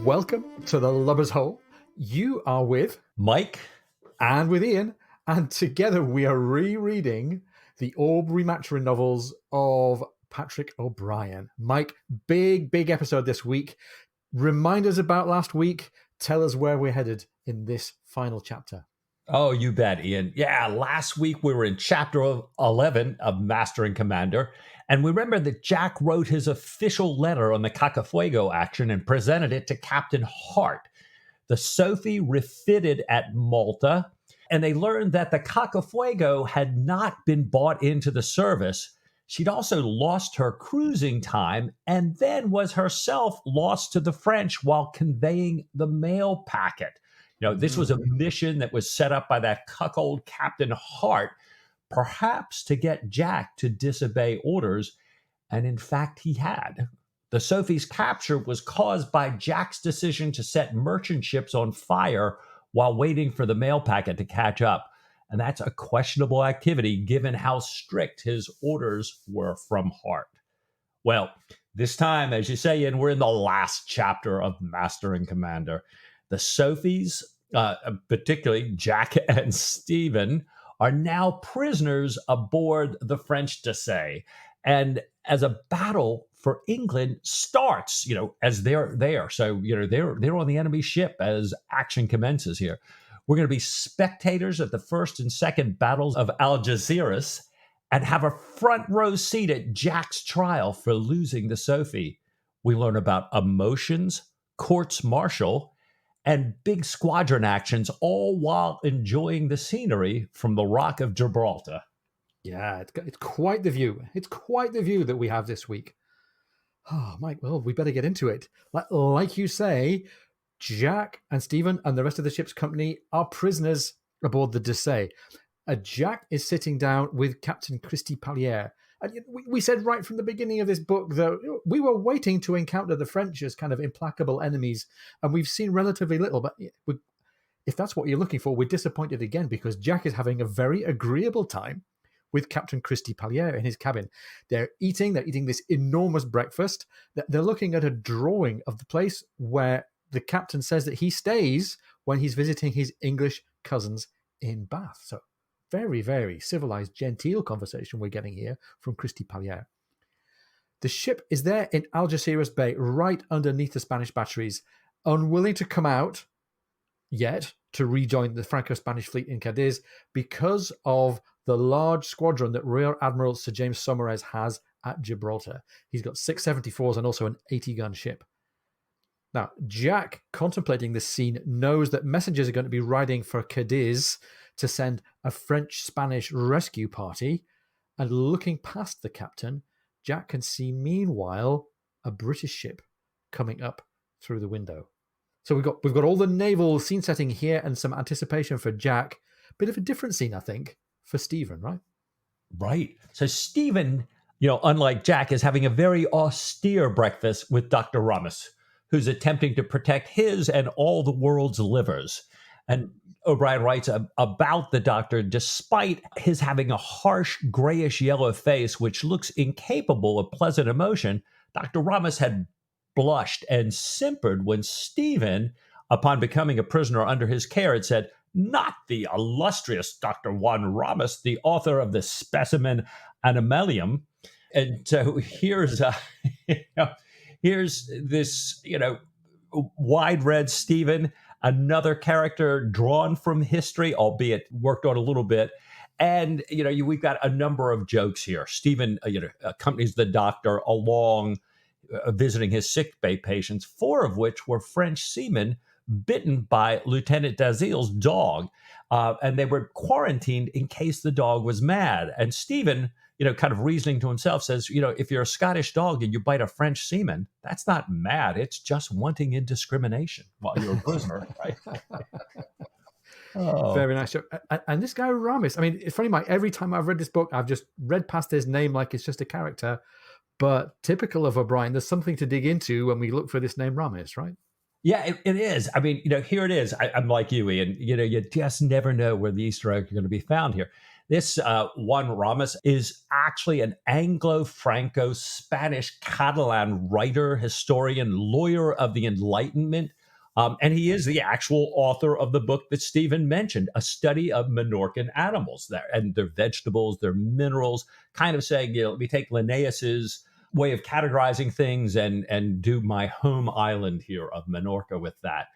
Welcome to the Lubber's Hole. You are with Mike and with Ian, and together we are rereading the Aubrey Maturin novels of Patrick O'Brian. Mike, big episode this week. Remind us about last week. Tell us where we're headed in this final chapter. Oh, you bet, Ian. Yeah, last week we were in chapter 11 of Master and Commander, and we remember that Jack wrote his official letter on the Cacafuego action and presented it to Captain Hart. The Sophie refitted at Malta, and they learned that the Cacafuego had not been bought into the service. She'd also lost her cruising time and then was herself lost to the French while conveying the mail packet. You know, this was a mission that was set up by that cuckold Captain Hart, perhaps to get Jack to disobey orders. And in fact, he had. The Sophie's capture was caused by Jack's decision to set merchant ships on fire while waiting for the mail packet to catch up. And that's a questionable activity given how strict his orders were from Hart. Well, this time, as you say, Ian, we're in the last chapter of Master and Commander. The Sophies, particularly Jack and Stephen, are now prisoners aboard the French Dessaix. And as a battle for England starts, as they're there. So, they're on the enemy ship as action commences here. We're going to be spectators at the first and second battles of Algeciras and have a front row seat at Jack's trial for losing the Sophie. We learn about emotions, courts-martial, and big squadron actions, all while enjoying the scenery from the Rock of Gibraltar. Yeah, it's quite the view. It's quite the view that we have this week. Oh, Mike, well, we better get into it. Like you say, Jack and Stephen and the rest of the ship's company are prisoners aboard the Dessaix. Jack is sitting down with Captain Christy Palliere. And we said right from the beginning of this book that we were waiting to encounter the French as kind of implacable enemies, and we've seen relatively little. But if that's what you're looking for, we're disappointed again because Jack is having a very agreeable time with Captain Christy Palliere in his cabin. They're eating this enormous breakfast. They're looking at a drawing of the place where the captain says that he stays when he's visiting his English cousins in Bath. So very, very civilized, genteel conversation we're getting here from Christy Palliere. The ship is there in Algeciras Bay, right underneath the Spanish batteries, unwilling to come out yet to rejoin the Franco-Spanish fleet in Cadiz because of the large squadron that Rear Admiral Sir James Saumarez has at Gibraltar. He's got 6 74s and also an 80-gun ship. Now, Jack, contemplating this scene, knows that messengers are going to be riding for Cadiz to send a French-Spanish rescue party, and looking past the captain, Jack can see, meanwhile, a British ship coming up through the window. So we've got all the naval scene setting here and some anticipation for Jack. Bit of a different scene, I think, for Stephen, right? Right. So Stephen, unlike Jack, is having a very austere breakfast with Dr. Ramos, who's attempting to protect his and all the world's livers. And O'Brian writes about the doctor, despite his having a harsh grayish yellow face, which looks incapable of pleasant emotion, Dr. Ramos had blushed and simpered when Stephen, upon becoming a prisoner under his care, had said, "Not the illustrious Dr. Juan Ramos, the author of the Specimen Animalium." And so here's this, wide red Stephen, another character drawn from history, albeit worked on a little bit. And, we've got a number of jokes here. Stephen, accompanies the doctor along visiting his sick bay patients, 4 of which were French seamen bitten by Lieutenant Dazil's dog. And they were quarantined in case the dog was mad. And Stephen, kind of reasoning to himself, says, if you're a Scottish dog and you bite a French seaman, that's not mad. It's just wanting indiscrimination while you're a prisoner, right? Oh. Very nice joke. And this guy Ramos, I mean, it's funny, Mike, every time I've read this book, I've just read past his name like it's just a character. But typical of O'Brian, there's something to dig into when we look for this name Ramos, right? Yeah, it is. I mean, here it is. I'm like you, Ian. You just never know where the Easter egg are going to be found here. This Juan Ramos is actually an Anglo-Franco-Spanish Catalan writer, historian, lawyer of the Enlightenment. And he is the actual author of the book that Stephen mentioned, A Study of Menorcan Animals there, and their vegetables, their minerals, kind of saying, let me take Linnaeus's way of categorizing things and do my home island here of Menorca with that.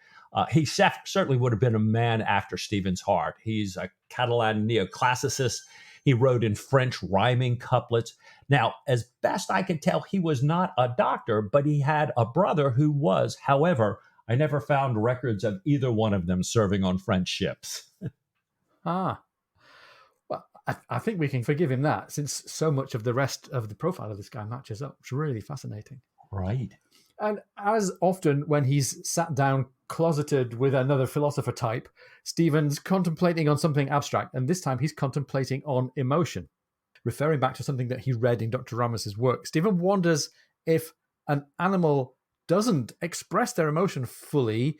He certainly would have been a man after Stephen's heart. He's a Catalan neoclassicist. He wrote in French rhyming couplets. Now, as best I can tell, he was not a doctor, but he had a brother who was. However, I never found records of either one of them serving on French ships. Well, I think we can forgive him that, since so much of the rest of the profile of this guy matches up. It's really fascinating. Right. And as often when he's sat down closeted with another philosopher type, Stephen's contemplating on something abstract, and this time he's contemplating on emotion. Referring back to something that he read in Dr. Ramos's work, Stephen wonders if an animal doesn't express their emotion fully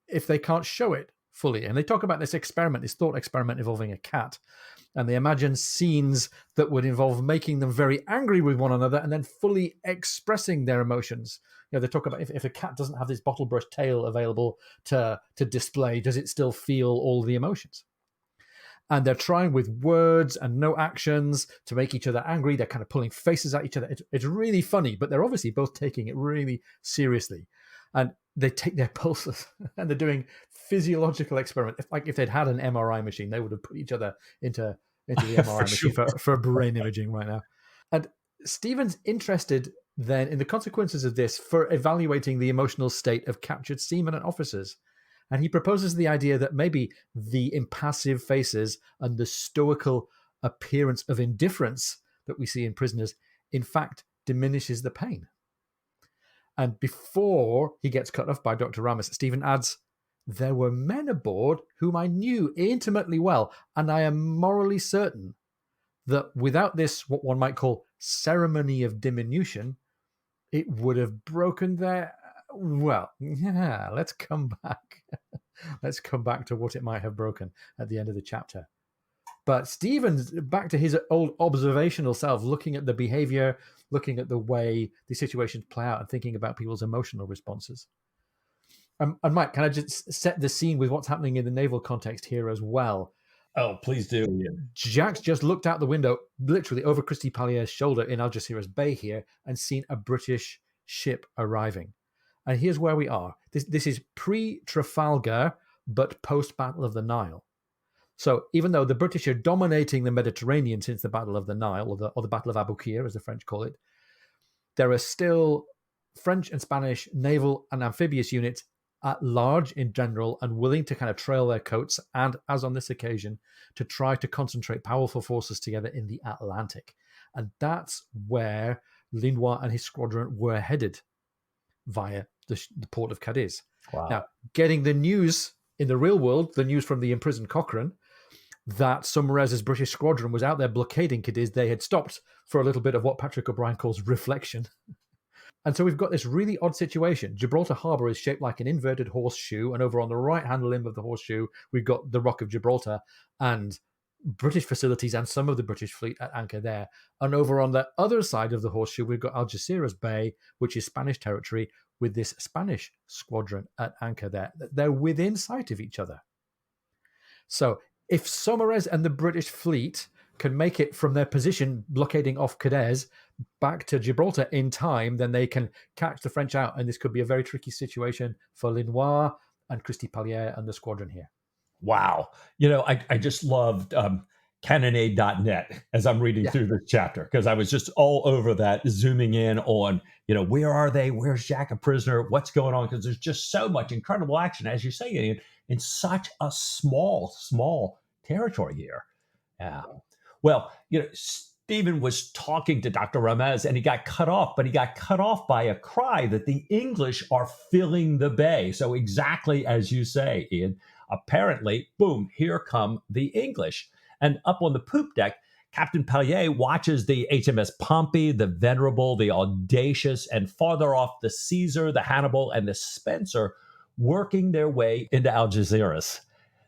if they can't show it fully. And they talk about this experiment, this thought experiment involving a cat. And they imagine scenes that would involve making them very angry with one another and then fully expressing their emotions. They talk about if a cat doesn't have this bottle brush tail available to display, does it still feel all the emotions? And they're trying with words and no actions to make each other angry. They're kind of pulling faces at each other. It's really funny, but they're obviously both taking it really seriously. And they take their pulses and they're doing physiological experiment. If they'd had an MRI machine, they would have put each other into the MRI machine for brain imaging right now. And Stephen's interested then in the consequences of this for evaluating the emotional state of captured seamen and officers. And he proposes the idea that maybe the impassive faces and the stoical appearance of indifference that we see in prisoners, in fact, diminishes the pain. And before he gets cut off by Dr. Ramos, Stephen adds, there were men aboard whom I knew intimately well, and I am morally certain that without this, what one might call ceremony of diminution, it would have broken their... Well, yeah, let's come back. Let's come back to what it might have broken at the end of the chapter. But Stephen's back to his old observational self, looking at the behavior, looking at the way the situations play out and thinking about people's emotional responses. And Mike, can I just set the scene with what's happening in the naval context here as well? Oh, please do. Jack's just looked out the window, literally over Christy Pallier's shoulder in Algeciras Bay here, and seen a British ship arriving. And here's where we are. This is pre-Trafalgar, but post-Battle of the Nile. So even though the British are dominating the Mediterranean since the Battle of the Nile, or the Battle of Aboukir, as the French call it, there are still French and Spanish naval and amphibious units at large in general and willing to kind of trail their coats and, as on this occasion, to try to concentrate powerful forces together in the Atlantic. And that's where Linois and his squadron were headed via the port of Cadiz. Wow. Now, getting the news in the real world, the news from the imprisoned Cochrane, that Saumarez's British squadron was out there blockading Cadiz, they had stopped for a little bit of what Patrick O'Brien calls reflection. And so we've got this really odd situation. Gibraltar Harbour is shaped like an inverted horseshoe, and over on the right-hand limb of the horseshoe, we've got the Rock of Gibraltar and British facilities and some of the British fleet at anchor there. And over on the other side of the horseshoe, we've got Algeciras Bay, which is Spanish territory, with this Spanish squadron at anchor there. They're within sight of each other. So if Saumarez and the British fleet can make it from their position blockading off Cadiz back to Gibraltar in time, then they can catch the French out. And this could be a very tricky situation for Linois and Christy Pallier and the squadron here. Wow. I just loved cannonade.net as I'm reading through this chapter, because I was just all over that, zooming in on, where are they? Where's Jack a prisoner? What's going on? Because there's just so much incredible action, as you say, in such a small territory here. Yeah. Well, Stephen was talking to Dr. Ramez and he got cut off, but he got cut off by a cry that the English are filling the bay. So exactly as you say, Ian, apparently, boom, here come the English. And up on the poop deck, Captain Pallier watches the HMS Pompey, the Venerable, the Audacious, and farther off the Caesar, the Hannibal, and the Spencer working their way into Algeciras.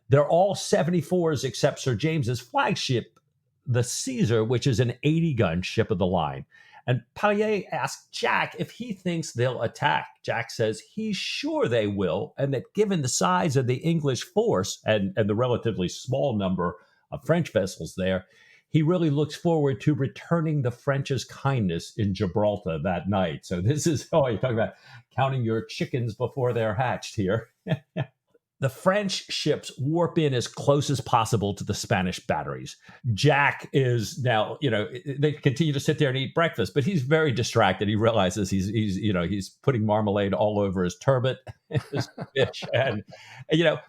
They're all 74s except Sir James's flagship the Caesar, which is an 80-gun ship of the line. And Pallier asks Jack if he thinks they'll attack. Jack says he's sure they will, and that given the size of the English force and the relatively small number of French vessels there, he really looks forward to returning the French's kindness in Gibraltar that night. So this is, you're talking about counting your chickens before they're hatched here. The French ships warp in as close as possible to the Spanish batteries. Jack is now, they continue to sit there and eat breakfast, but he's very distracted. He realizes he's putting marmalade all over his turbot, his fish, and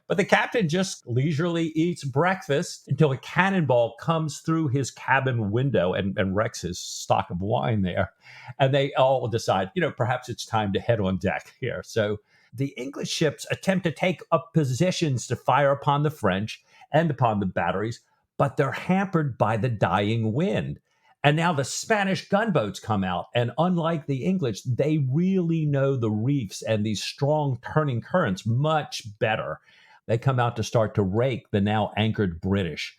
but the captain just leisurely eats breakfast until a cannonball comes through his cabin window and wrecks his stock of wine there. And they all decide, perhaps it's time to head on deck here. So the English ships attempt to take up positions to fire upon the French and upon the batteries, but they're hampered by the dying wind. And now the Spanish gunboats come out, and unlike the English, they really know the reefs and these strong turning currents much better. They come out to start to rake the now anchored British.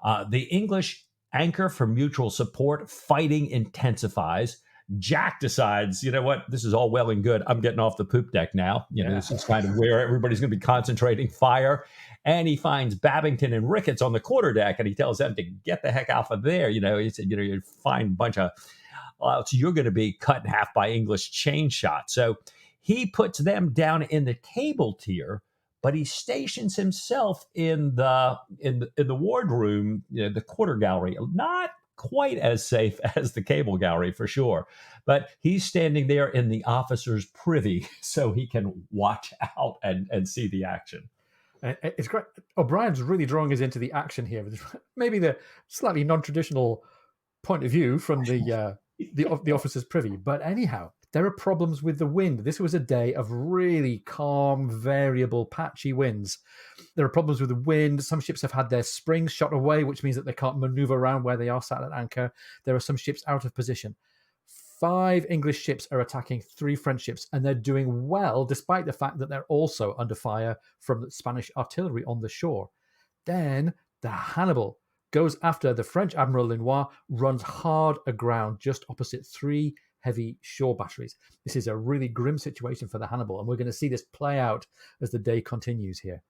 The English anchor for mutual support. Fighting intensifies. Jack decides, you know what, this is all well and good. I'm getting off the poop deck now. This is kind of where everybody's going to be concentrating fire. And he finds Babington and Ricketts on the quarterdeck, and he tells them to get the heck off of there. He said, you find a bunch of, else you're going to be cut in half by English chain shot. So he puts them down in the cable tier, but he stations himself in the wardroom, the quarter gallery. Not quite as safe as the cable gallery for sure, but he's standing there in the officer's privy so he can watch out and see the action. It's great. O'Brien's really drawing us into the action here. Maybe the slightly non-traditional point of view from the officer's privy, but anyhow, there are problems with the wind. This was a day of really calm, variable, patchy winds. There are problems with the wind. Some ships have had their springs shot away, which means that they can't maneuver around where they are sat at anchor. There are some ships out of position. 5 English ships are attacking 3 French ships, and they're doing well, despite the fact that they're also under fire from the Spanish artillery on the shore. Then the Hannibal goes after the French Admiral Lenoir, runs hard aground just opposite 3 heavy shore batteries. This is a really grim situation for the Hannibal, and we're going to see this play out as the day continues here.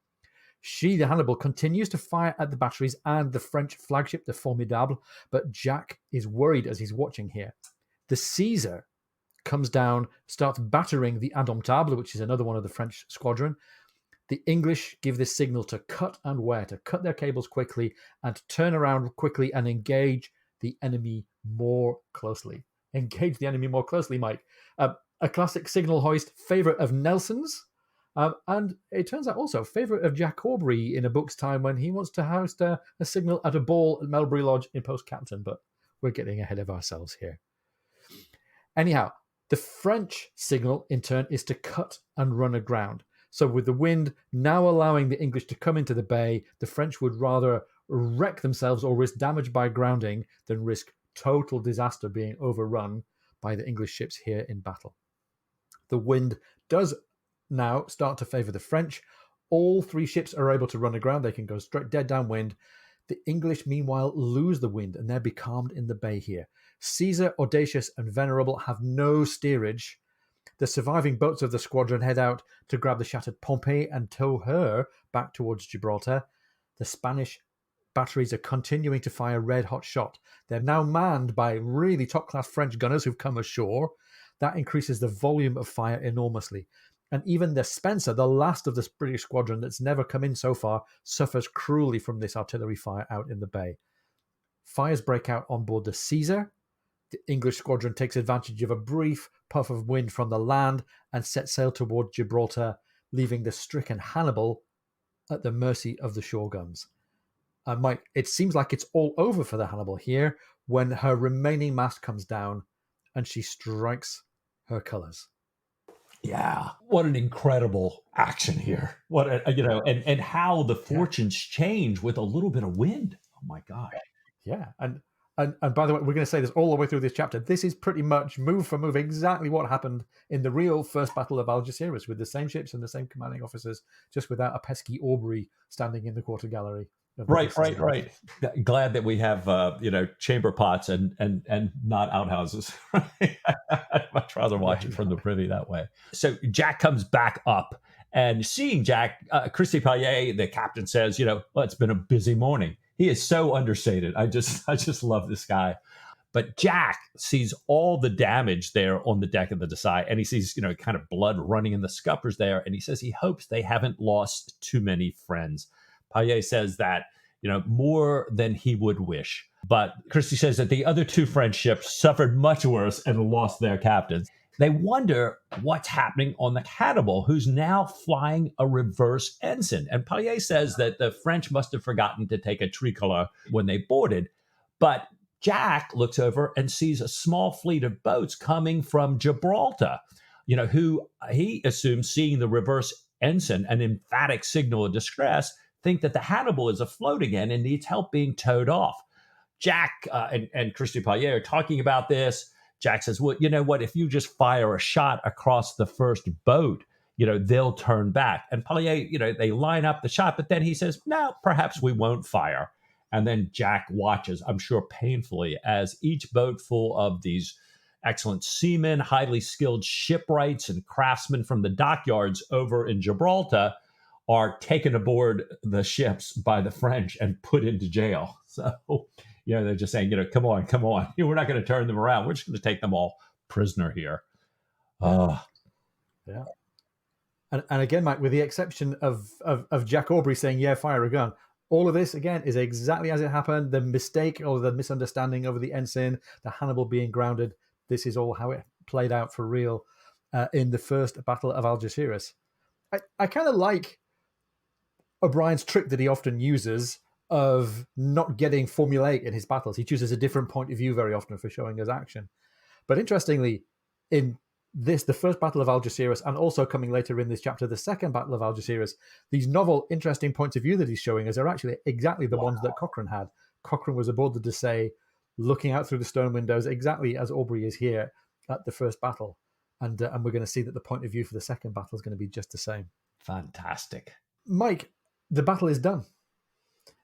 The Hannibal, continues to fire at the batteries and the French flagship, the Formidable, but Jack is worried as he's watching here. The Caesar comes down, starts battering the Indomptable, which is another one of the French squadron. The English give this signal to cut and wear, to cut their cables quickly and turn around quickly and engage the enemy more closely. Engage the enemy more closely, Mike. A classic signal hoist, favourite of Nelson's, and it turns out also favourite of Jack Aubrey in a book's time when he wants to host a signal at a ball at Melbury Lodge in Post Captain, but we're getting ahead of ourselves here. Anyhow, the French signal, in turn, is to cut and run aground. So with the wind now allowing the English to come into the bay, the French would rather wreck themselves or risk damage by grounding than risk total disaster being overrun by the English ships here in battle. The wind does now start to favour the French. All 3 ships are able to run aground. They can go straight dead downwind. The English, meanwhile, lose the wind, and they're becalmed in the bay here. Caesar, Audacious, and Venerable have no steerage. The surviving boats of the squadron head out to grab the shattered Pompey and tow her back towards Gibraltar. The Spanish batteries are continuing to fire red-hot shot. They're now manned by really top-class French gunners who've come ashore. That increases the volume of fire enormously. And even the Spencer, the last of this British squadron that's never come in so far, suffers cruelly from this artillery fire out in the bay. Fires break out on board the Caesar. The English squadron takes advantage of a brief puff of wind from the land and sets sail toward Gibraltar, leaving the stricken Hannibal at the mercy of the shore guns. And Mike, it seems like it's all over for the Hannibal here when her remaining mast comes down and she strikes her colours. Yeah, what an incredible action here! And how the fortunes change with a little bit of wind. Oh my God! Yeah, and by the way, we're going to say this all the way through this chapter. This is pretty much move for move exactly what happened in the real first battle of Algeciras, with the same ships and the same commanding officers, just without a pesky Aubrey standing in the quarter gallery. of the Right, discs. right, right. Glad that we have chamber pots and not outhouses. Right? I'd much rather watch it from the privy that way. So Jack comes back up, and seeing Jack, Christy Payet, the captain, says, well, it's been a busy morning. He is so understated. I just love this guy. But Jack sees all the damage there on the deck of the Desai, and he sees, kind of blood running in the scuppers there, and he says he hopes they haven't lost too many friends. Payet says that, more than he would wish. But Christie says that the other two French ships suffered much worse and lost their captains. They wonder what's happening on the Hannibal, who's now flying a reverse ensign. And Payet says that the French must have forgotten to take a tricolor when they boarded. But Jack looks over and sees a small fleet of boats coming from Gibraltar, who he assumes, seeing the reverse ensign, an emphatic signal of distress, think that the Hannibal is afloat again and needs help being towed off. Jack and Christy Payet are talking about this. Jack says, well, you know what? If you just fire a shot across the first boat, they'll turn back. And Payet, they line up the shot, but then he says, no, perhaps we won't fire. And then Jack watches, I'm sure painfully, as each boat full of these excellent seamen, highly skilled shipwrights and craftsmen from the dockyards over in Gibraltar are taken aboard the ships by the French and put into jail. So, they're just saying, come on. We're not going to turn them around. We're just going to take them all prisoner here. Yeah. And again, Mike, with the exception of Jack Aubrey saying, yeah, fire a gun, all of this, again, is exactly as it happened. The mistake or the misunderstanding over the ensign, the Hannibal being grounded, this is all how it played out for real in the first Battle of Algeciras. I kind of like O'Brien's trick that he often uses of not getting formulaic in his battles. He chooses a different point of view very often for showing us action. But interestingly, in this, the first Battle of Algeciras, and also coming later in this chapter, the second Battle of Algeciras, these novel, interesting points of view that he's showing us are actually exactly the ones that Cochrane had. Cochrane was aboard the Dessaix, looking out through the stern windows, exactly as Aubrey is here at the first battle. And we're going to see that the point of view for the second battle is going to be just the same. Fantastic. Mike, the battle is done.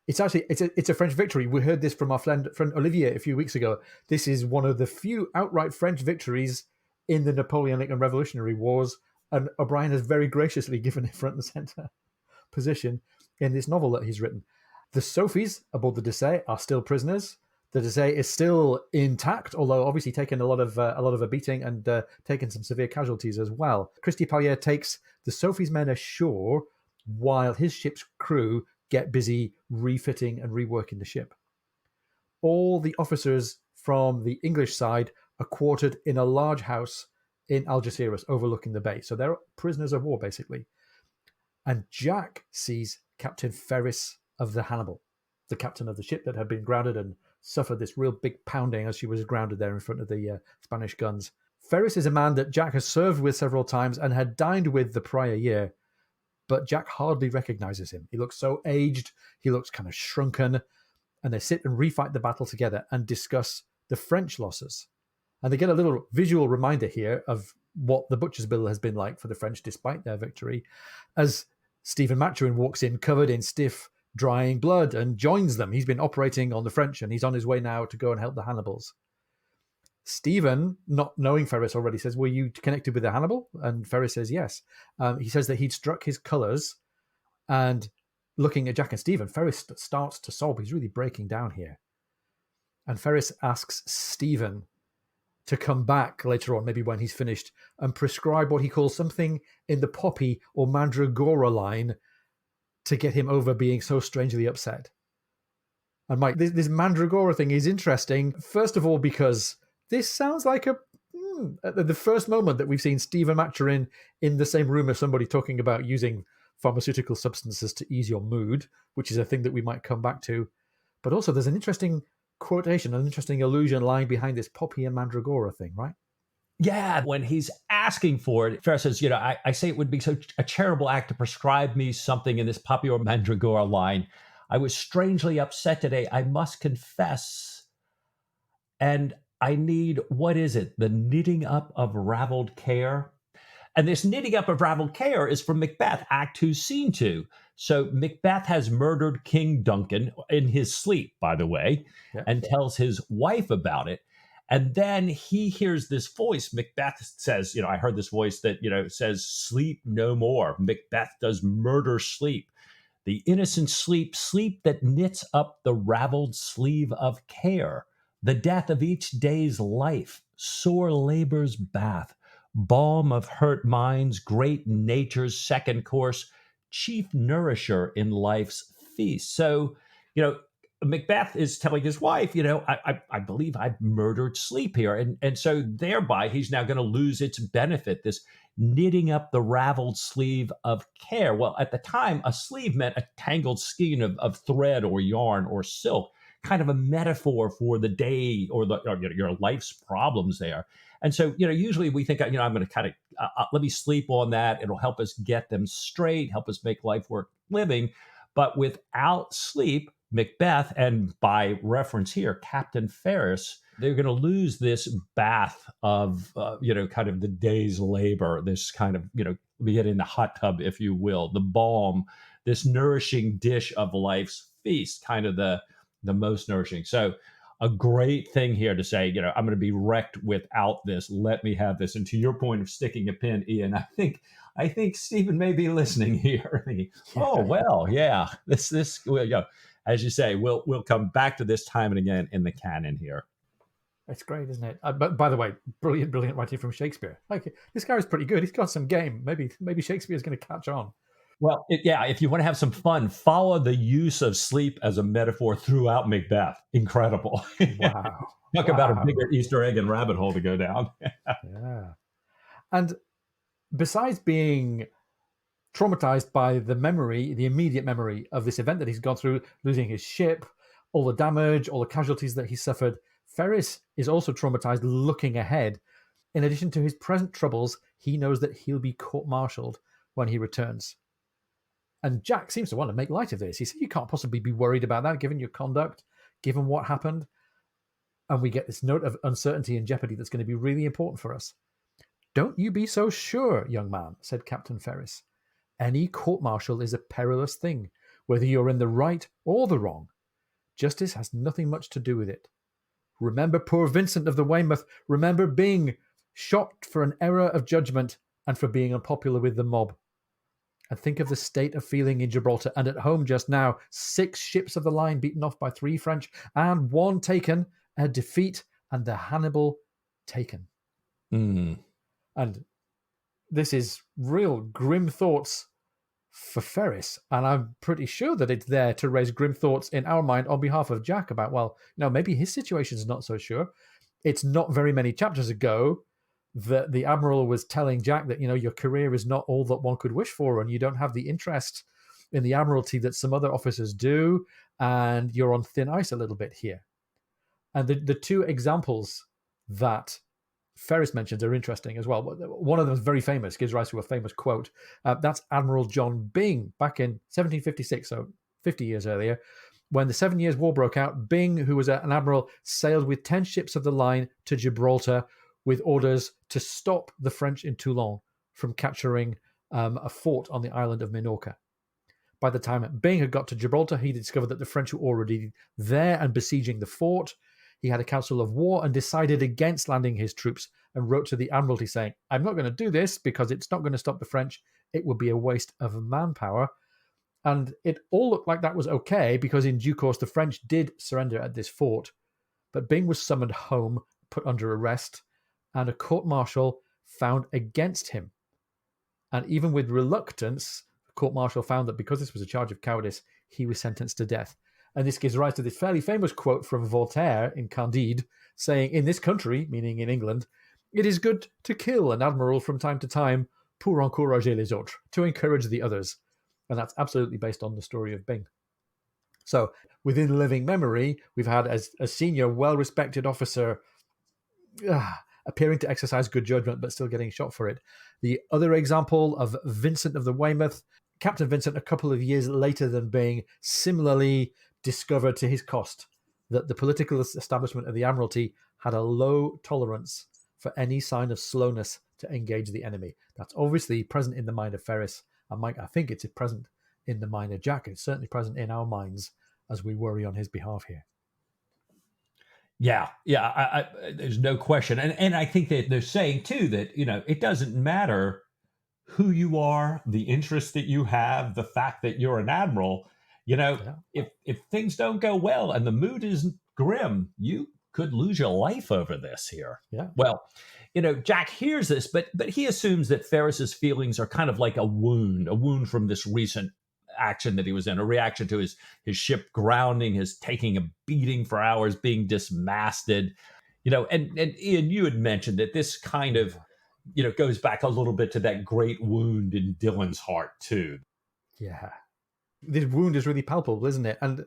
It's actually it's a French victory. We heard this from our friend Olivier a few weeks ago. This is one of the few outright French victories in the Napoleonic and Revolutionary Wars, and O'Brien has very graciously given it front and center position in this novel that he's written. The Sophies aboard the Dessaix are still prisoners. The Dessaix is still intact, although obviously taking a lot of a beating and taking some severe casualties as well. Christy Payet takes the Sophie's men ashore while his ship's crew get busy refitting and reworking the ship. All the officers from the English side are quartered in a large house in Algeciras overlooking the bay. So they're prisoners of war, basically. And Jack sees Captain Ferris of the Hannibal, the captain of the ship that had been grounded and suffered this real big pounding as she was grounded there in front of the Spanish guns. Ferris is a man that Jack has served with several times and had dined with the prior year, but Jack hardly recognizes him. He looks so aged, he looks kind of shrunken, and they sit and refight the battle together and discuss the French losses. And they get a little visual reminder here of what the Butcher's Bill has been like for the French despite their victory, as Stephen Maturin walks in covered in stiff, drying blood and joins them. He's been operating on the French and he's on his way now to go and help the Hannibals. Stephen, not knowing Ferris already, says, were you connected with the Hannibal? And Ferris says yes. He says that he'd struck his colours, and looking at Jack and Stephen, Ferris starts to sob. He's really breaking down here. And Ferris asks Stephen to come back later on, maybe when he's finished, and prescribe what he calls something in the poppy or mandragora line to get him over being so strangely upset. And Mike, this mandragora thing is interesting, first of all, because this sounds like the first moment that we've seen Stephen Maturin in the same room as somebody talking about using pharmaceutical substances to ease your mood, which is a thing that we might come back to. But also there's an interesting quotation, an interesting allusion lying behind this poppy and mandragora thing, right? Yeah, when he's asking for it, Ferris says, I say it would be such a terrible act to prescribe me something in this poppy or mandragora line. I was strangely upset today, I must confess. And I need, what is it? The knitting up of raveled care. And this knitting up of raveled care is from Macbeth, Act 2, Scene 2. So Macbeth has murdered King Duncan in his sleep, by the way, Yeah. and tells his wife about it. And then he hears this voice. Macbeth says, I heard this voice that, says, sleep no more. Macbeth does murder sleep. The innocent sleep, sleep that knits up the raveled sleeve of care. The death of each day's life, sore labor's bath, balm of hurt minds, great nature's second course, chief nourisher in life's feast. So, Macbeth is telling his wife, I believe I've murdered sleep here. And so thereby he's now going to lose its benefit, this knitting up the raveled sleeve of care. Well, at the time, a sleeve meant a tangled skein of thread or yarn or silk, kind of a metaphor for the day or your life's problems there. And so, usually we think, I'm going to kind of let me sleep on that. It'll help us get them straight, help us make life worth living. But without sleep, Macbeth, and by reference here, Captain Ferris, they're going to lose this bath of, kind of the day's labor, this kind of, we get in the hot tub, if you will, the balm, this nourishing dish of life's feast, kind of the most nourishing. So a great thing here to say, I'm going to be wrecked without this. Let me have this. And to your point of sticking a pin, Ian, I think Stephen may be listening here. Oh, well, yeah, this, well, as you say, we'll come back to this time and again in the canon here. It's great, isn't it? But by the way, brilliant writing from Shakespeare. Like, this guy is pretty good. He's got some game. Maybe Shakespeare's going to catch on. Well, if you want to have some fun, follow the use of sleep as a metaphor throughout Macbeth. Incredible. Wow. Talk about a bigger Easter egg and rabbit hole to go down. Yeah. And besides being traumatized by the immediate memory of this event that he's gone through, losing his ship, all the damage, all the casualties that he suffered, Ferris is also traumatized looking ahead. In addition to his present troubles, he knows that he'll be court-martialed when he returns. And Jack seems to want to make light of this. He said, you can't possibly be worried about that, given your conduct, given what happened. And we get this note of uncertainty and jeopardy that's going to be really important for us. Don't you be so sure, young man, said Captain Ferris. Any court-martial is a perilous thing, whether you're in the right or the wrong. Justice has nothing much to do with it. Remember poor Vincent of the Weymouth. Remember being shot for an error of judgment and for being unpopular with the mob. And think of the state of feeling in Gibraltar and at home just now. 6 ships of the line beaten off by 3 French and 1 taken, a defeat, and the Hannibal taken. Mm. And this is real grim thoughts for Ferris. And I'm pretty sure that it's there to raise grim thoughts in our mind on behalf of Jack about, well, maybe his situation is not so sure. It's not very many chapters ago that the Admiral was telling Jack that, your career is not all that one could wish for, and you don't have the interest in the Admiralty that some other officers do, and you're on thin ice a little bit here. And the 2 examples that Ferris mentions are interesting as well. One of them is very famous, gives rise to a famous quote. That's Admiral John Byng back in 1756, so 50 years earlier. When the 7 Years' War broke out, Byng, who was an admiral, sailed with 10 ships of the line to Gibraltar with orders to stop the French in Toulon from capturing a fort on the island of Minorca. By the time Byng had got to Gibraltar, he discovered that the French were already there and besieging the fort. He had a council of war and decided against landing his troops and wrote to the Admiralty saying, I'm not going to do this because it's not going to stop the French. It would be a waste of manpower. And it all looked like that was okay because in due course the French did surrender at this fort. But Byng was summoned home, put under arrest, and a court-martial found against him. And even with reluctance, the court-martial found that because this was a charge of cowardice, he was sentenced to death. And this gives rise to this fairly famous quote from Voltaire in Candide, saying, in this country, meaning in England, it is good to kill an admiral from time to time pour encourager les autres, to encourage the others. And that's absolutely based on the story of Byng. So within living memory, we've had a senior, well-respected officer appearing to exercise good judgment, but still getting shot for it. The other example of Vincent of the Weymouth, Captain Vincent, a couple of years later than Byng, similarly discovered to his cost that the political establishment of the Admiralty had a low tolerance for any sign of slowness to engage the enemy. That's obviously present in the mind of Ferris. And Mike, I think it's present in the mind of Jack. It's certainly present in our minds as we worry on his behalf here. Yeah, there's no question. And I think that they're saying, too, that, it doesn't matter who you are, the interest that you have, the fact that you're an admiral. If things don't go well and the mood is grim, you could lose your life over this here. Yeah. Well, Jack hears this, but he assumes that Ferris's feelings are kind of like a wound from this recent action that he was in, a reaction to his ship grounding, his taking a beating for hours, being dismasted. And Ian, you had mentioned that this kind of, goes back a little bit to that great wound in Dylan's heart too. Yeah. This wound is really palpable, isn't it? And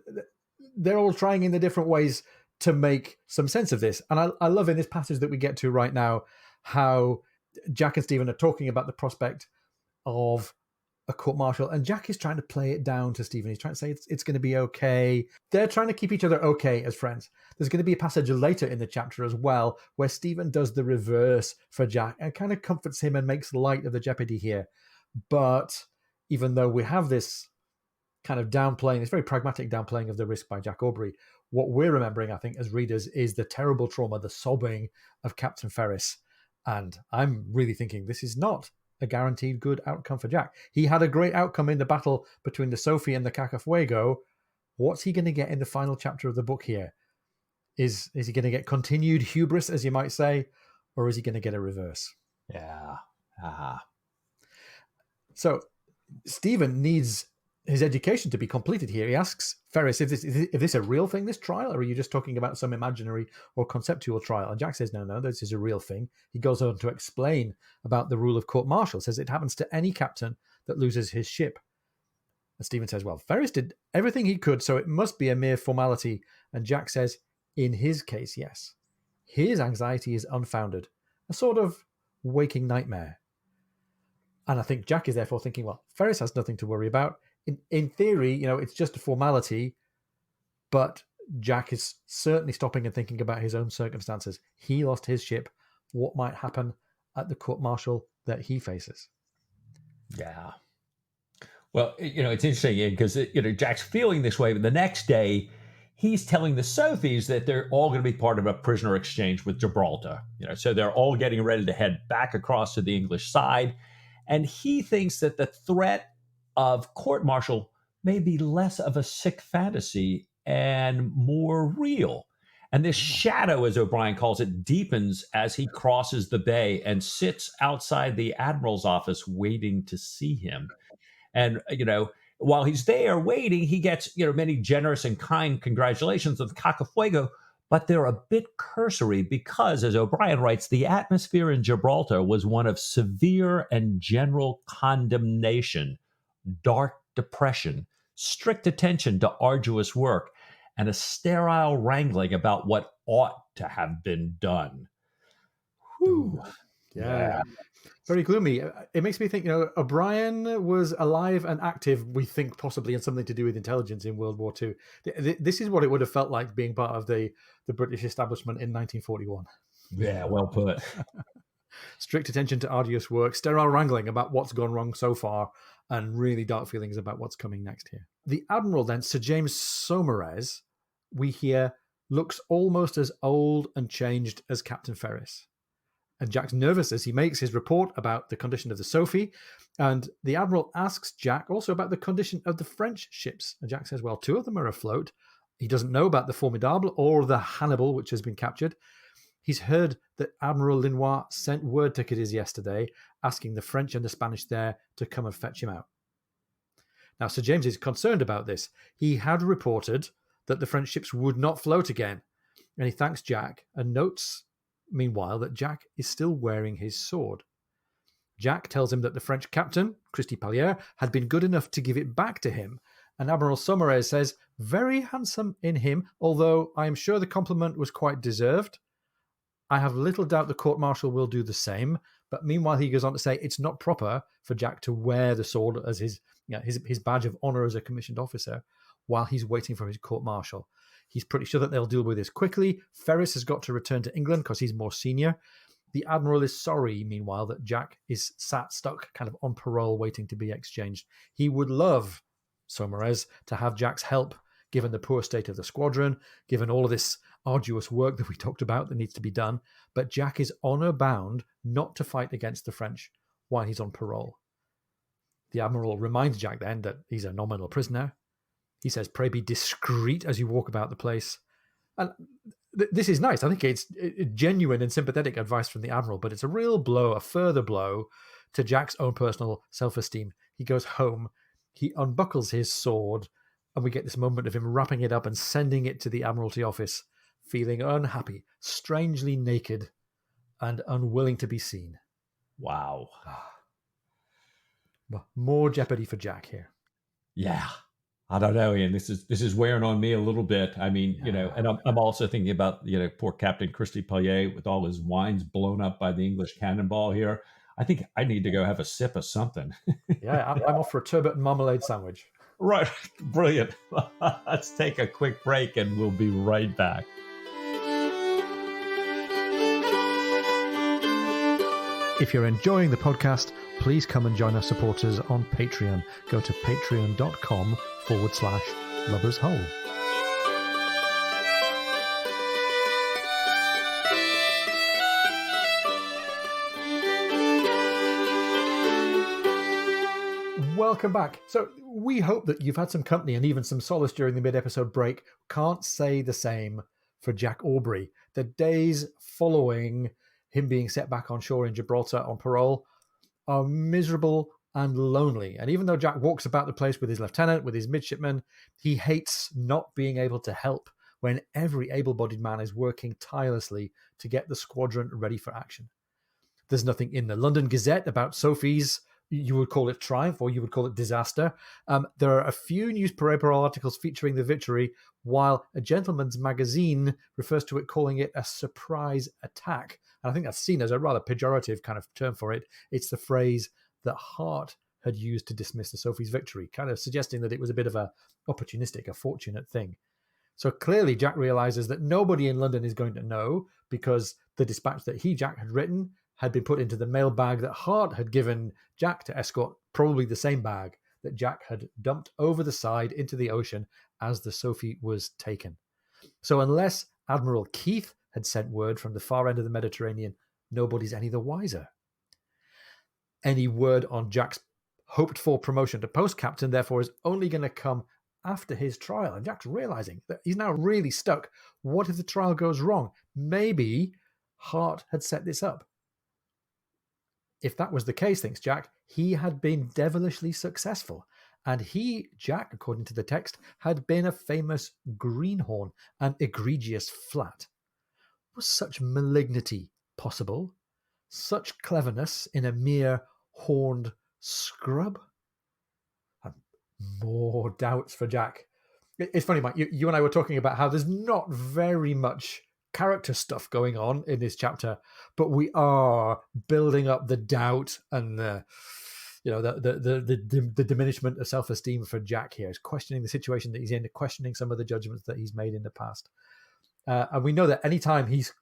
they're all trying in the different ways to make some sense of this. And I love in this passage that we get to right now how Jack and Stephen are talking about the prospect of a court-martial, and Jack is trying to play it down to Stephen. He's trying to say it's going to be okay. They're trying to keep each other okay as friends. There's going to be a passage later in the chapter as well where Stephen does the reverse for Jack and kind of comforts him and makes light of the jeopardy here. But even though we have this kind of downplaying, this very pragmatic downplaying of the risk by Jack Aubrey, what we're remembering, I think, as readers is the terrible trauma, the sobbing of Captain Ferris. And I'm really thinking this is not a guaranteed good outcome for Jack. He had a great outcome in the battle between the Sophie and the Cacafuego. What's he going to get in the final chapter of the book here? Is he going to get continued hubris, as you might say, or is he going to get a reverse? Yeah. So Stephen needs his education to be completed here. He asks Ferris, is this a real thing, this trial, or are you just talking about some imaginary or conceptual trial? And Jack says, no, this is a real thing. He goes on to explain about the rule of court-martial, says it happens to any captain that loses his ship. And Stephen says, well, Ferris did everything he could, so it must be a mere formality. And Jack says, in his case, yes. His anxiety is unfounded, a sort of waking nightmare. And I think Jack is therefore thinking, well, Ferris has nothing to worry about. In theory, it's just a formality, but Jack is certainly stopping and thinking about his own circumstances. He lost his ship. What might happen at the court-martial that he faces? Yeah. Well, it's interesting because, Jack's feeling this way, but the next day he's telling the Sophies that they're all going to be part of a prisoner exchange with Gibraltar. So they're all getting ready to head back across to the English side. And he thinks that the threat of court-martial may be less of a sick fantasy and more real. And this shadow, as O'Brien calls it, deepens as he crosses the bay and sits outside the admiral's office waiting to see him. And, while he's there waiting, he gets, many generous and kind congratulations of Cacafuego, but they're a bit cursory because, as O'Brien writes, the atmosphere in Gibraltar was one of severe and general condemnation, dark depression, strict attention to arduous work, and a sterile wrangling about what ought to have been done. Whew. Yeah. Very gloomy. It makes me think, O'Brien was alive and active, we think possibly in something to do with intelligence in World War II. This is what it would have felt like being part of the British establishment in 1941. Yeah, well put. Strict attention to arduous work, sterile wrangling about what's gone wrong so far, and really dark feelings about what's coming next here. The Admiral then, Sir James Saumarez, we hear, looks almost as old and changed as Captain Ferris. And Jack's nervous as he makes his report about the condition of the Sophie. And the Admiral asks Jack also about the condition of the French ships. And Jack says, well, 2 of them are afloat. He doesn't know about the Formidable or the Hannibal, which has been captured. He's heard that Admiral Linois sent word to Cadiz yesterday asking the French and the Spanish there to come and fetch him out. Now, Sir James is concerned about this. He had reported that the French ships would not float again. And he thanks Jack and notes, meanwhile, that Jack is still wearing his sword. Jack tells him that the French captain, Christy Palliere, had been good enough to give it back to him. And Admiral Saumarez says, very handsome in him, although I am sure the compliment was quite deserved. I have little doubt the court-martial will do the same. But meanwhile, he goes on to say it's not proper for Jack to wear the sword as his badge of honor as a commissioned officer while he's waiting for his court-martial. He's pretty sure that they'll deal with this quickly. Ferris has got to return to England because he's more senior. The Admiral is sorry, meanwhile, that Jack is sat stuck kind of on parole waiting to be exchanged. He would love, Saumarez, to have Jack's help, given the poor state of the squadron, given all of this arduous work that we talked about that needs to be done. But Jack is honor bound not to fight against the French while he's on parole. The Admiral reminds Jack then that he's a nominal prisoner. He says, pray be discreet as you walk about the place. And this is nice. I think it's genuine and sympathetic advice from the Admiral, but it's a real blow, a further blow to Jack's own personal self-esteem. He goes home, he unbuckles his sword, and we get this moment of him wrapping it up and sending it to the Admiralty office, feeling unhappy, strangely naked, and unwilling to be seen. Wow. More jeopardy for Jack here. Yeah. I don't know, Ian. This is wearing on me a little bit. I mean, and I'm also thinking about, poor Captain Christy Payet with all his wines blown up by the English cannonball here. I think I need to go have a sip of something. Yeah, I'm off for a turbot and marmalade sandwich. Right. Brilliant. Let's take a quick break and we'll be right back. If you're enjoying the podcast, please come and join our supporters on Patreon. Go to patreon.com/Lover's Hole. Welcome back. So we hope that you've had some company and even some solace during the mid-episode break. Can't say the same for Jack Aubrey. The days following him being set back on shore in Gibraltar on parole are miserable and lonely. And even though Jack walks about the place with his lieutenant, with his midshipmen, he hates not being able to help when every able-bodied man is working tirelessly to get the squadron ready for action. There's nothing in the London Gazette about Sophie's, you would call it triumph, or you would call it disaster. There are a few newspaper articles featuring the victory, while a gentleman's magazine refers to it, calling it a surprise attack. And I think that's seen as a rather pejorative kind of term for it. It's the phrase that Hart had used to dismiss the Sophie's victory, kind of suggesting that it was a bit of a opportunistic, a fortunate thing. So clearly Jack realizes that nobody in London is going to know, because the dispatch that Jack, had written had been put into the mail bag that Hart had given Jack to escort, probably the same bag that Jack had dumped over the side into the ocean as the Sophie was taken. So unless Admiral Keith had sent word from the far end of the Mediterranean, nobody's any the wiser. Any word on Jack's hoped-for promotion to post-captain, therefore, is only going to come after his trial. And Jack's realizing that he's now really stuck. What if the trial goes wrong? Maybe Hart had set this up. If that was the case, thinks Jack, he had been devilishly successful. And Jack, according to the text, had been a famous greenhorn, an egregious flat. Was such malignity possible? Such cleverness in a mere horned scrub? And more doubts for Jack. It's funny, Mike, you and I were talking about how there's not very much character stuff going on in this chapter, but we are building up the doubt and the diminishment of self-esteem for Jack here. He's questioning the situation that he's in, questioning some of the judgments that he's made in the past. And we know that anytime he's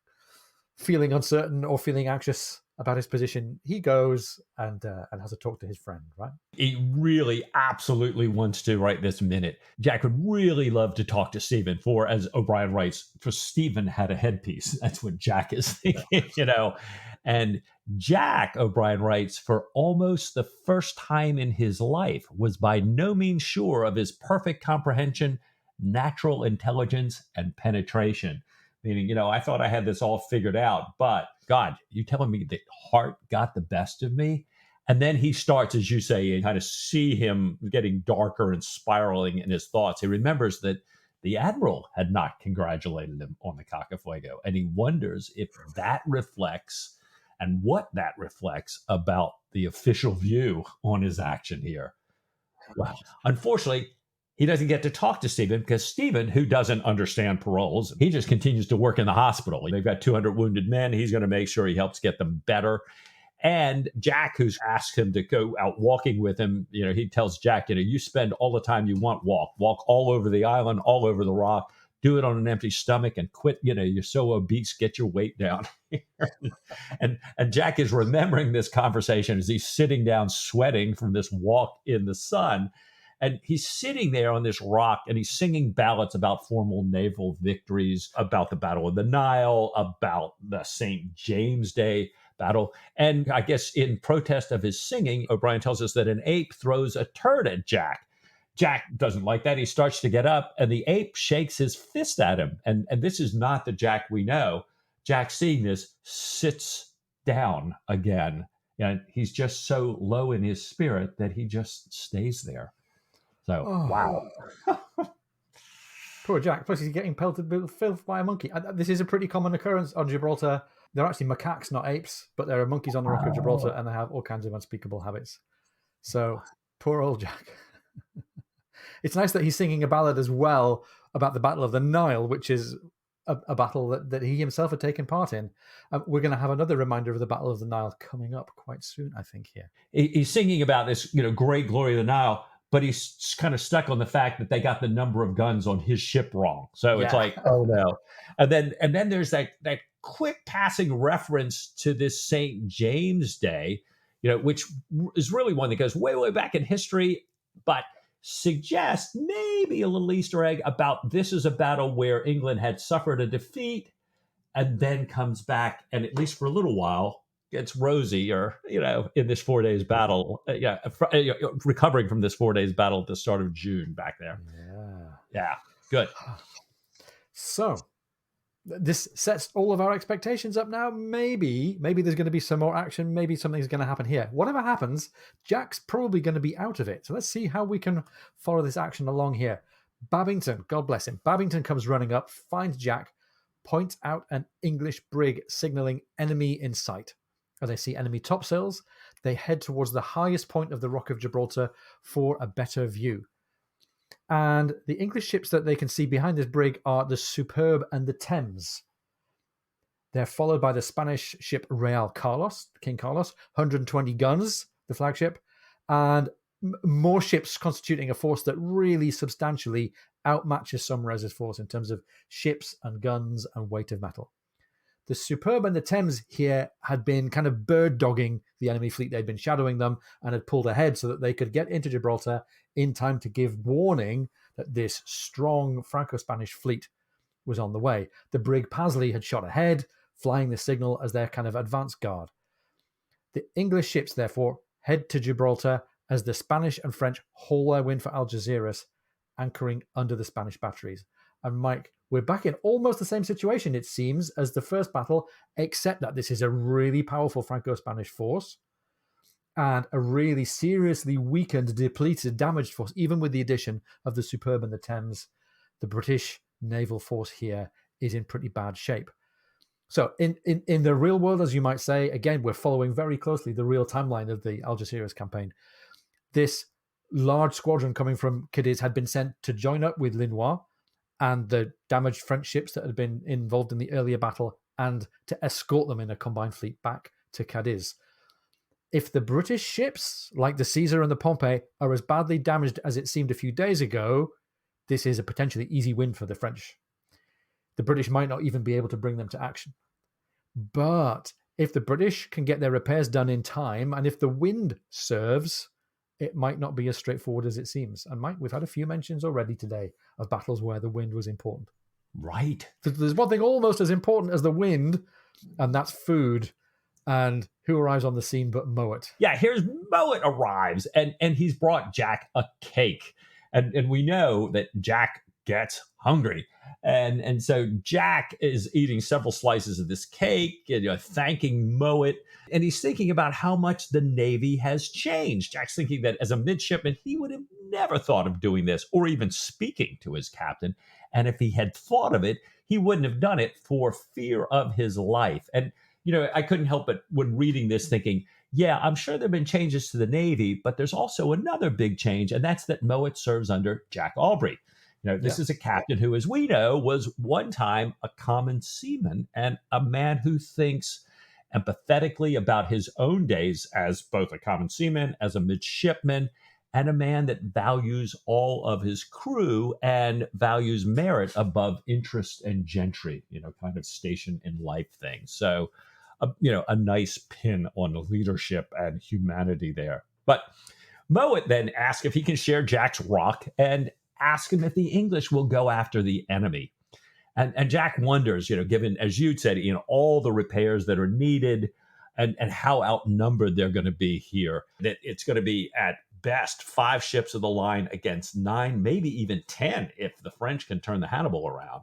feeling uncertain or feeling anxious about his position, he goes and has a talk to his friend, right? He really absolutely wants to right this minute. Jack would really love to talk to Stephen, for, as O'Brien writes, for Stephen had a headpiece. That's what Jack is thinking, And Jack, O'Brien writes, for almost the first time in his life, was by no means sure of his perfect comprehension, natural intelligence, and penetration. Meaning, I thought I had this all figured out, but God, you telling me that Hart got the best of me? And then he starts, as you say, and kind of see him getting darker and spiraling in his thoughts. He remembers that the Admiral had not congratulated him on the Cacafuego, and he wonders if that reflects and what that reflects about the official view on his action here. Well, unfortunately, he doesn't get to talk to Stephen because Stephen, who doesn't understand paroles, he just continues to work in the hospital. They've got 200 wounded men. He's going to make sure he helps get them better. And Jack, who's asked him to go out walking with him, he tells Jack, you spend all the time you want walk all over the island, all over the rock. do it on an empty stomach and quit. You're so obese, get your weight down. and Jack is remembering this conversation as he's sitting down sweating from this walk in the sun. And he's sitting there on this rock and he's singing ballads about formal naval victories, about the Battle of the Nile, about the St. James Day battle. And I guess in protest of his singing, O'Brien tells us that an ape throws a turd at Jack. Jack doesn't like that. He starts to get up and the ape shakes his fist at him. And this is not the Jack we know. Jack, seeing this, sits down again. And he's just so low in his spirit that he just stays there. So, wow. Poor Jack. Plus, he's getting pelted with filth by a monkey. This is a pretty common occurrence on Gibraltar. They're actually macaques, not apes, but there are monkeys on the Rock of Gibraltar, and they have all kinds of unspeakable habits. So, poor old Jack. It's nice that he's singing a ballad as well about the Battle of the Nile, which is a battle that he himself had taken part in. We're going to have another reminder of the Battle of the Nile coming up quite soon, I think, here. He's singing about this, great glory of the Nile, but he's kind of stuck on the fact that they got the number of guns on his ship wrong. So it's like, oh no. And then there's that quick passing reference to this St. James Day, which is really one that goes way, way back in history, but suggests maybe a little Easter egg about this is a battle where England had suffered a defeat and then comes back, and at least for a little while, gets rosy, or in this 4 days battle, recovering from this 4 days battle at the start of June back there. Yeah, good. So this sets all of our expectations up now. Maybe there's going to be some more action. Maybe something's going to happen here. Whatever happens, Jack's probably going to be out of it. So let's see how we can follow this action along here. Babington, God bless him. Babington comes running up, finds Jack, points out an English brig signaling enemy in sight. As they see enemy topsails, they head towards the highest point of the Rock of Gibraltar for a better view. And the English ships that they can see behind this brig are the Superb and the Thames. They're followed by the Spanish ship Real Carlos, King Carlos, 120 guns, the flagship, and more ships constituting a force that really substantially outmatches Saumarez's force in terms of ships and guns and weight of metal. The Superb and the Thames here had been kind of bird-dogging the enemy fleet. They'd been shadowing them and had pulled ahead so that they could get into Gibraltar in time to give warning that this strong Franco-Spanish fleet was on the way. The brig Pasley had shot ahead, flying the signal as their kind of advance guard. The English ships, therefore, head to Gibraltar as the Spanish and French haul their wind for Algeciras, anchoring under the Spanish batteries. And Mike, we're back in almost the same situation, it seems, as the first battle, except that this is a really powerful Franco-Spanish force and a really seriously weakened, depleted, damaged force, even with the addition of the Superb and the Thames. The British naval force here is in pretty bad shape. So in the real world, as you might say, again, we're following very closely the real timeline of the Algeciras campaign. This large squadron coming from Cadiz had been sent to join up with Linois and the damaged French ships that had been involved in the earlier battle, and to escort them in a combined fleet back to Cadiz. If the British ships, like the Caesar and the Pompey, are as badly damaged as it seemed a few days ago, this is a potentially easy win for the French. The British might not even be able to bring them to action. But if the British can get their repairs done in time, and if the wind serves, it might not be as straightforward as it seems. And Mike, we've had a few mentions already today of battles where the wind was important. Right. There's one thing almost as important as the wind, and that's food. And who arrives on the scene but Mowat? Yeah, here's Mowat arrives, and he's brought Jack a cake. And we know that Jack gets hungry. And so Jack is eating several slices of this cake, and, thanking Mowat. And he's thinking about how much the Navy has changed. Jack's thinking that as a midshipman, he would have never thought of doing this or even speaking to his captain. And if he had thought of it, he wouldn't have done it for fear of his life. And, I couldn't help but when reading this thinking, yeah, I'm sure there have been changes to the Navy, but there's also another big change, and that's that Mowat serves under Jack Aubrey. This is a captain who, as we know, was one time a common seaman and a man who thinks empathetically about his own days as both a common seaman, as a midshipman, and a man that values all of his crew and values merit above interest and gentry, kind of station in life thing. So, a nice pin on leadership and humanity there. But Mowat then asks if he can share Jack's rock and ask him if the English will go after the enemy. And Jack wonders, given, as you'd said, all the repairs that are needed and how outnumbered they're going to be here, that it's going to be at best 5 ships of the line against 9, maybe even 10 if the French can turn the Hannibal around.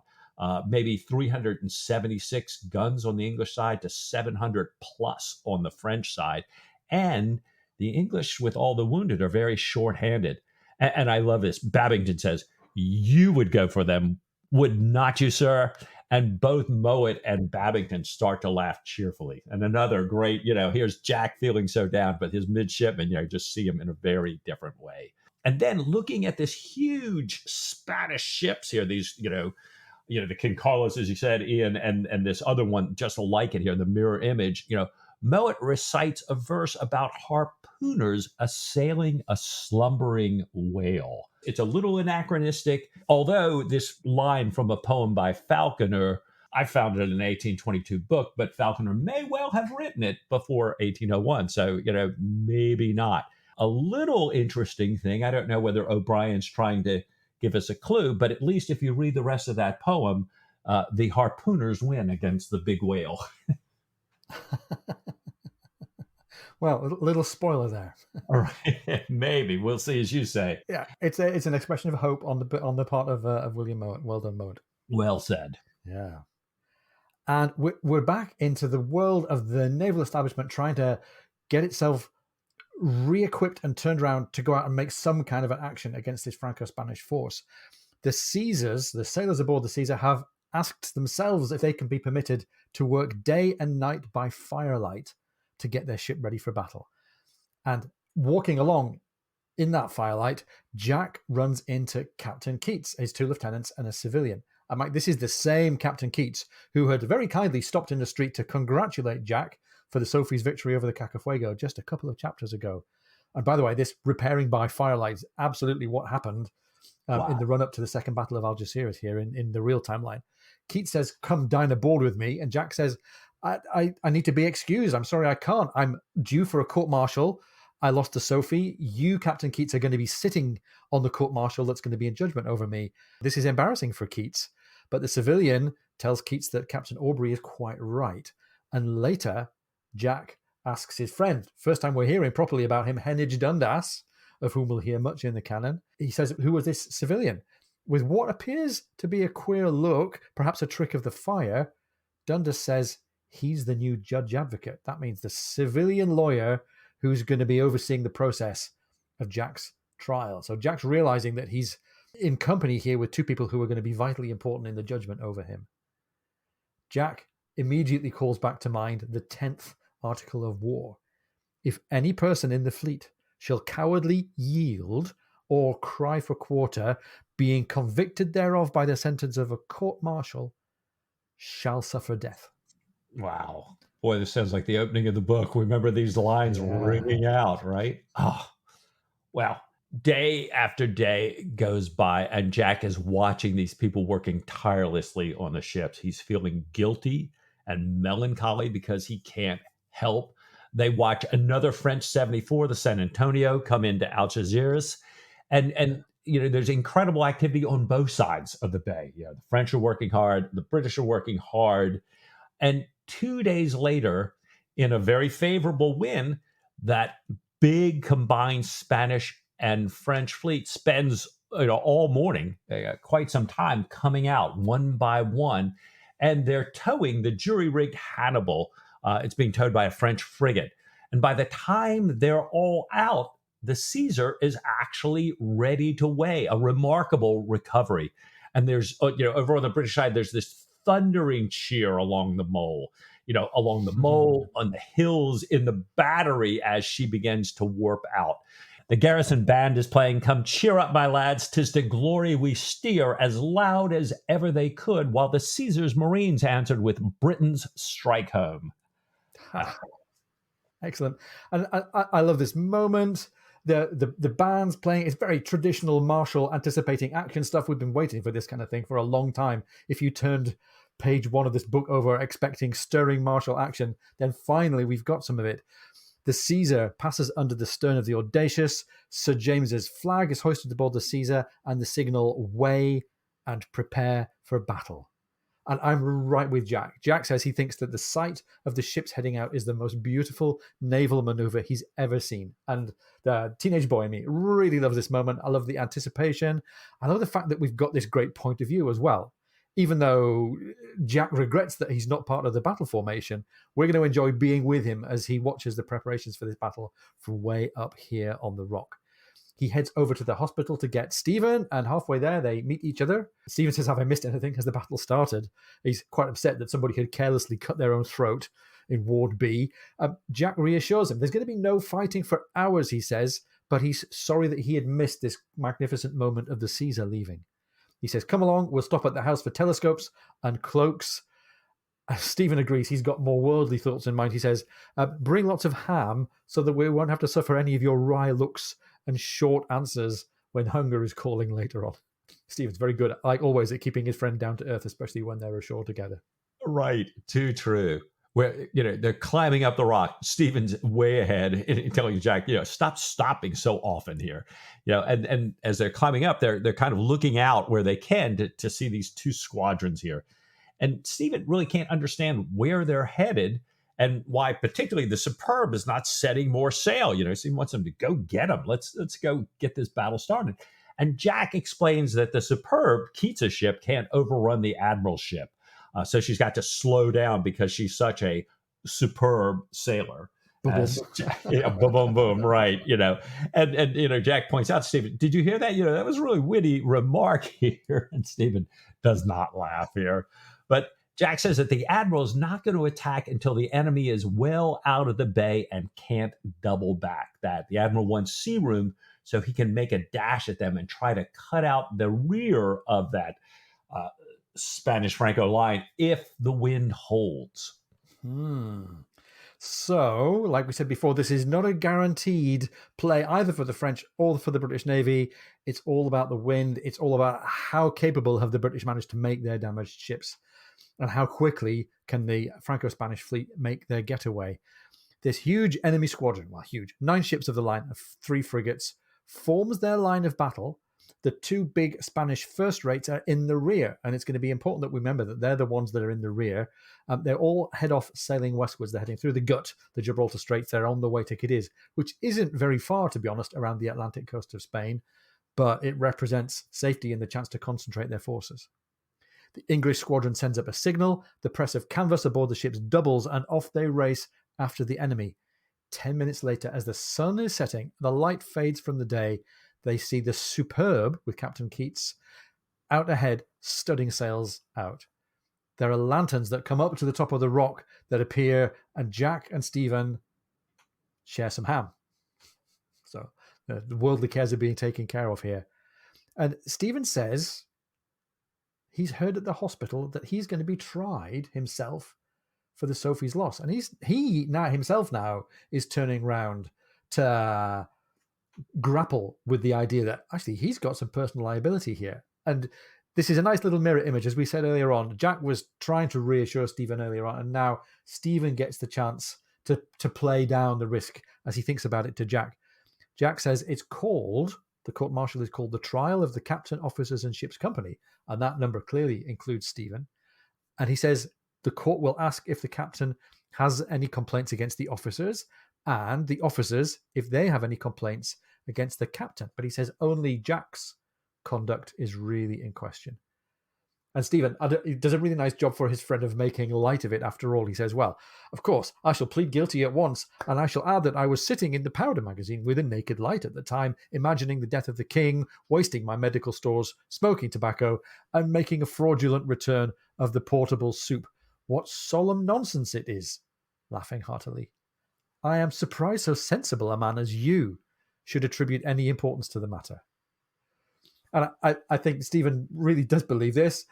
Maybe 376 guns on the English side to 700 plus on the French side. And the English, with all the wounded, are very short-handed. And I love this. Babington says, "You would go for them, would not you, sir?" And both Mowat and Babington start to laugh cheerfully. And another great, here's Jack feeling so down, but his midshipmen, just see him in a very different way. And then looking at this huge Spanish ships here, these, the King Carlos, as you said, Ian, and this other one just like it here, the mirror image, Mowat recites a verse about harpooners assailing a slumbering whale. It's a little anachronistic, although this line from a poem by Falconer, I found it in an 1822 book, but Falconer may well have written it before 1801. So, maybe not. A little interesting thing, I don't know whether O'Brien's trying to give us a clue, but at least if you read the rest of that poem, the harpooners win against the big whale. Well, a little spoiler there. All right, maybe we'll see, as you say. Yeah, it's an expression of hope on the part of William Mowat. Well done, Mowat. Well said. Yeah, and we're back into the world of the naval establishment trying to get itself re-equipped and turned around to go out and make some kind of an action against this Franco-Spanish force. The Caesars, the sailors aboard the Caesar, have asked themselves if they can be permitted to work day and night by firelight to get their ship ready for battle. And walking along in that firelight, Jack runs into Captain Keats, his 2 lieutenants, and a civilian. And Mike, this is the same Captain Keats who had very kindly stopped in the street to congratulate Jack for the Sophie's victory over the Cacafuego just a couple of chapters ago. And by the way, this repairing by firelight is absolutely what happened in the run-up to the Second Battle of Algeciras here in the real timeline. Keats says, "Come dine aboard with me." And Jack says, I need to be excused. I'm sorry, I can't. I'm due for a court-martial. I lost to Sophie. You, Captain Keats, are going to be sitting on the court-martial that's going to be in judgment over me. This is embarrassing for Keats. But the civilian tells Keats that Captain Aubrey is quite right. And later, Jack asks his friend, first time we're hearing properly about him, Heneage Dundas, of whom we'll hear much in the canon. He says, who was this civilian? With what appears to be a queer look, perhaps a trick of the fire, Dundas says, he's the new judge advocate. That means the civilian lawyer who's going to be overseeing the process of Jack's trial. So Jack's realizing that he's in company here with 2 people who are going to be vitally important in the judgment over him. Jack immediately calls back to mind the 10th Article of War. If any person in the fleet shall cowardly yield or cry for quarter, being convicted thereof by the sentence of a court-martial, shall suffer death. Wow. Boy, this sounds like the opening of the book. Remember these lines ringing out, right? Oh, well, day after day goes by, and Jack is watching these people working tirelessly on the ships. He's feeling guilty and melancholy because he can't help. They watch another French 74, the San Antonio, come into Algeciras. And there's incredible activity on both sides of the bay. The French are working hard. The British are working hard. And 2 days later, in a very favorable wind, that big combined Spanish and French fleet spends all morning, quite some time, coming out one by one, and they're towing the jury-rigged Hannibal. It's being towed by a French frigate. And by the time they're all out, the Caesar is actually ready to weigh, a remarkable recovery. And there's, over on the British side, there's this thundering cheer along the mole, on the hills, in the battery as she begins to warp out. The garrison band is playing "Come Cheer Up, My Lads, 'Tis to Glory We Steer," as loud as ever they could, while the Caesar's Marines answered with "Britain's Strike Home." Excellent. And I love this moment. The band's playing. It's very traditional martial anticipating action stuff. We've been waiting for this kind of thing for a long time. If you turned page 1 of this book over expecting stirring martial action, then finally we've got some of it. The Caesar passes under the stern of the Audacious. Sir James's flag is hoisted aboard the Caesar, and the signal "weigh and prepare for battle." And I'm right with Jack. Jack says he thinks that the sight of the ships heading out is the most beautiful naval maneuver he's ever seen. And the teenage boy in me really loves this moment. I love the anticipation. I love the fact that we've got this great point of view as well. Even though Jack regrets that he's not part of the battle formation, we're going to enjoy being with him as he watches the preparations for this battle from way up here on the rock. He heads over to the hospital to get Stephen, and halfway there, they meet each other. Stephen says, "Have I missed anything? Has the battle started?" He's quite upset that somebody had carelessly cut their own throat in Ward B. Jack reassures him there's going to be no fighting for hours, he says, but he's sorry that he had missed this magnificent moment of the Caesar leaving. He says, "Come along, we'll stop at the house for telescopes and cloaks." Stephen agrees he's got more worldly thoughts in mind. He says, "Bring lots of ham so that we won't have to suffer any of your wry looks and short answers when hunger is calling later on." Stephen's very good, like always, at keeping his friend down to earth, especially when they're ashore together. Right. Too true. Where, they're climbing up the rock. Stephen's way ahead and telling Jack, stop stopping so often here. And as they're climbing up, they're kind of looking out where they can to see these 2 squadrons here. And Stephen really can't understand where they're headed and why particularly the Superb is not setting more sail. He wants them to go get them. Let's go get this battle started. And Jack explains that the Superb, Keats' ship, can't overrun the Admiral's ship. So she's got to slow down because she's such a superb sailor. Boom, boom, boom, right. And Jack points out, Stephen, did you hear that? That was a really witty remark here. And Stephen does not laugh here. But Jack says that the Admiral is not going to attack until the enemy is well out of the bay and can't double back. That the Admiral wants sea room so he can make a dash at them and try to cut out the rear of that Spanish Franco line if the wind holds. So, like we said before, this is not a guaranteed play either for the French or for the British Navy. It's all about the wind. It's all about how capable have the British managed to make their damaged ships, and how quickly can the Franco-Spanish fleet make their getaway. This huge enemy squadron, 9 ships of the line of 3 frigates, forms their line of battle. The 2 big Spanish first rates are in the rear, and it's going to be important that we remember that they're the ones that are in the rear. They're all head off sailing westwards. They're heading through the gut, the Gibraltar Straits. They're on the way to Cadiz, which isn't very far, to be honest, around the Atlantic coast of Spain, but it represents safety and the chance to concentrate their forces. The English squadron sends up a signal. The press of canvas aboard the ships doubles, and off they race after the enemy. 10 minutes later, as the sun is setting, the light fades from the day, they see the Superb, with Captain Keats, out ahead, studding sails out. There are lanterns that come up to the top of the rock that appear, and Jack and Stephen share some ham. So the worldly cares are being taken care of here. And Stephen says he's heard at the hospital that he's going to be tried himself for the Sophie's loss. And he now himself is turning round to grapple with the idea that actually he's got some personal liability here. And this is a nice little mirror image. As we said earlier on, Jack was trying to reassure Stephen earlier on, and now Stephen gets the chance to play down the risk as he thinks about it to Jack. Jack says the court-martial is called the Trial of the Captain, Officers and Ship's Company, and that number clearly includes Stephen. And he says the court will ask if the captain has any complaints against the officers, and the officers if they have any complaints against the captain. But he says only Jack's conduct is really in question. And Stephen does a really nice job for his friend of making light of it after all. He says, well, of course, I shall plead guilty at once, and I shall add that I was sitting in the powder magazine with a naked light at the time, imagining the death of the king, wasting my medical stores, smoking tobacco, and making a fraudulent return of the portable soup. What solemn nonsense it is, laughing heartily. I am surprised so sensible a man as you should attribute any importance to the matter. And I think Stephen really does believe this.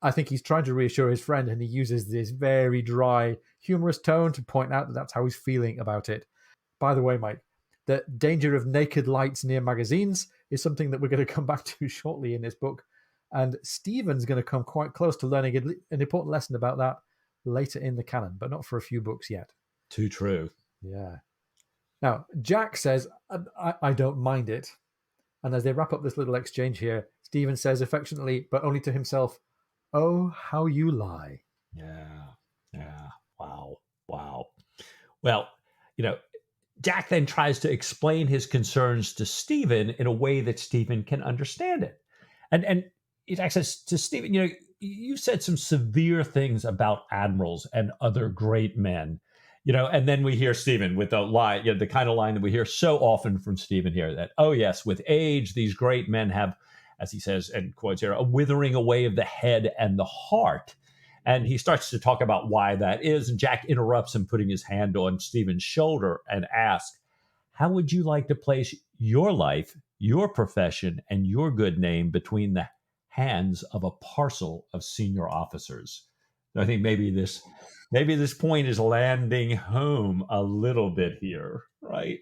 I think he's trying to reassure his friend, and he uses this very dry, humorous tone to point out that that's how he's feeling about it. By the way, Mike, The danger of naked lights near magazines is something that we're going to come back to shortly in this book. And Stephen's going to come quite close to learning an important lesson about that later in the canon, but not for a few books yet. Too true. Yeah. Now, Jack says, I don't mind it. And as they wrap up this little exchange here, Stephen says affectionately, but only to himself, "Oh, how you lie." Yeah. Wow. Well, Jack then tries to explain his concerns to Stephen in a way that Stephen can understand it. And Jack says to Stephen, you said some severe things about admirals and other great men, and then we hear Stephen with the line, the kind of line that we hear so often from Stephen here, that, oh yes, with age, these great men have, as he says, and quotes here, a withering away of the head and the heart. And he starts to talk about why that is. And Jack interrupts him, putting his hand on Stephen's shoulder, and asks, how would you like to place your life, your profession, and your good name between the hands of a parcel of senior officers? I think maybe this point is landing home a little bit here, right?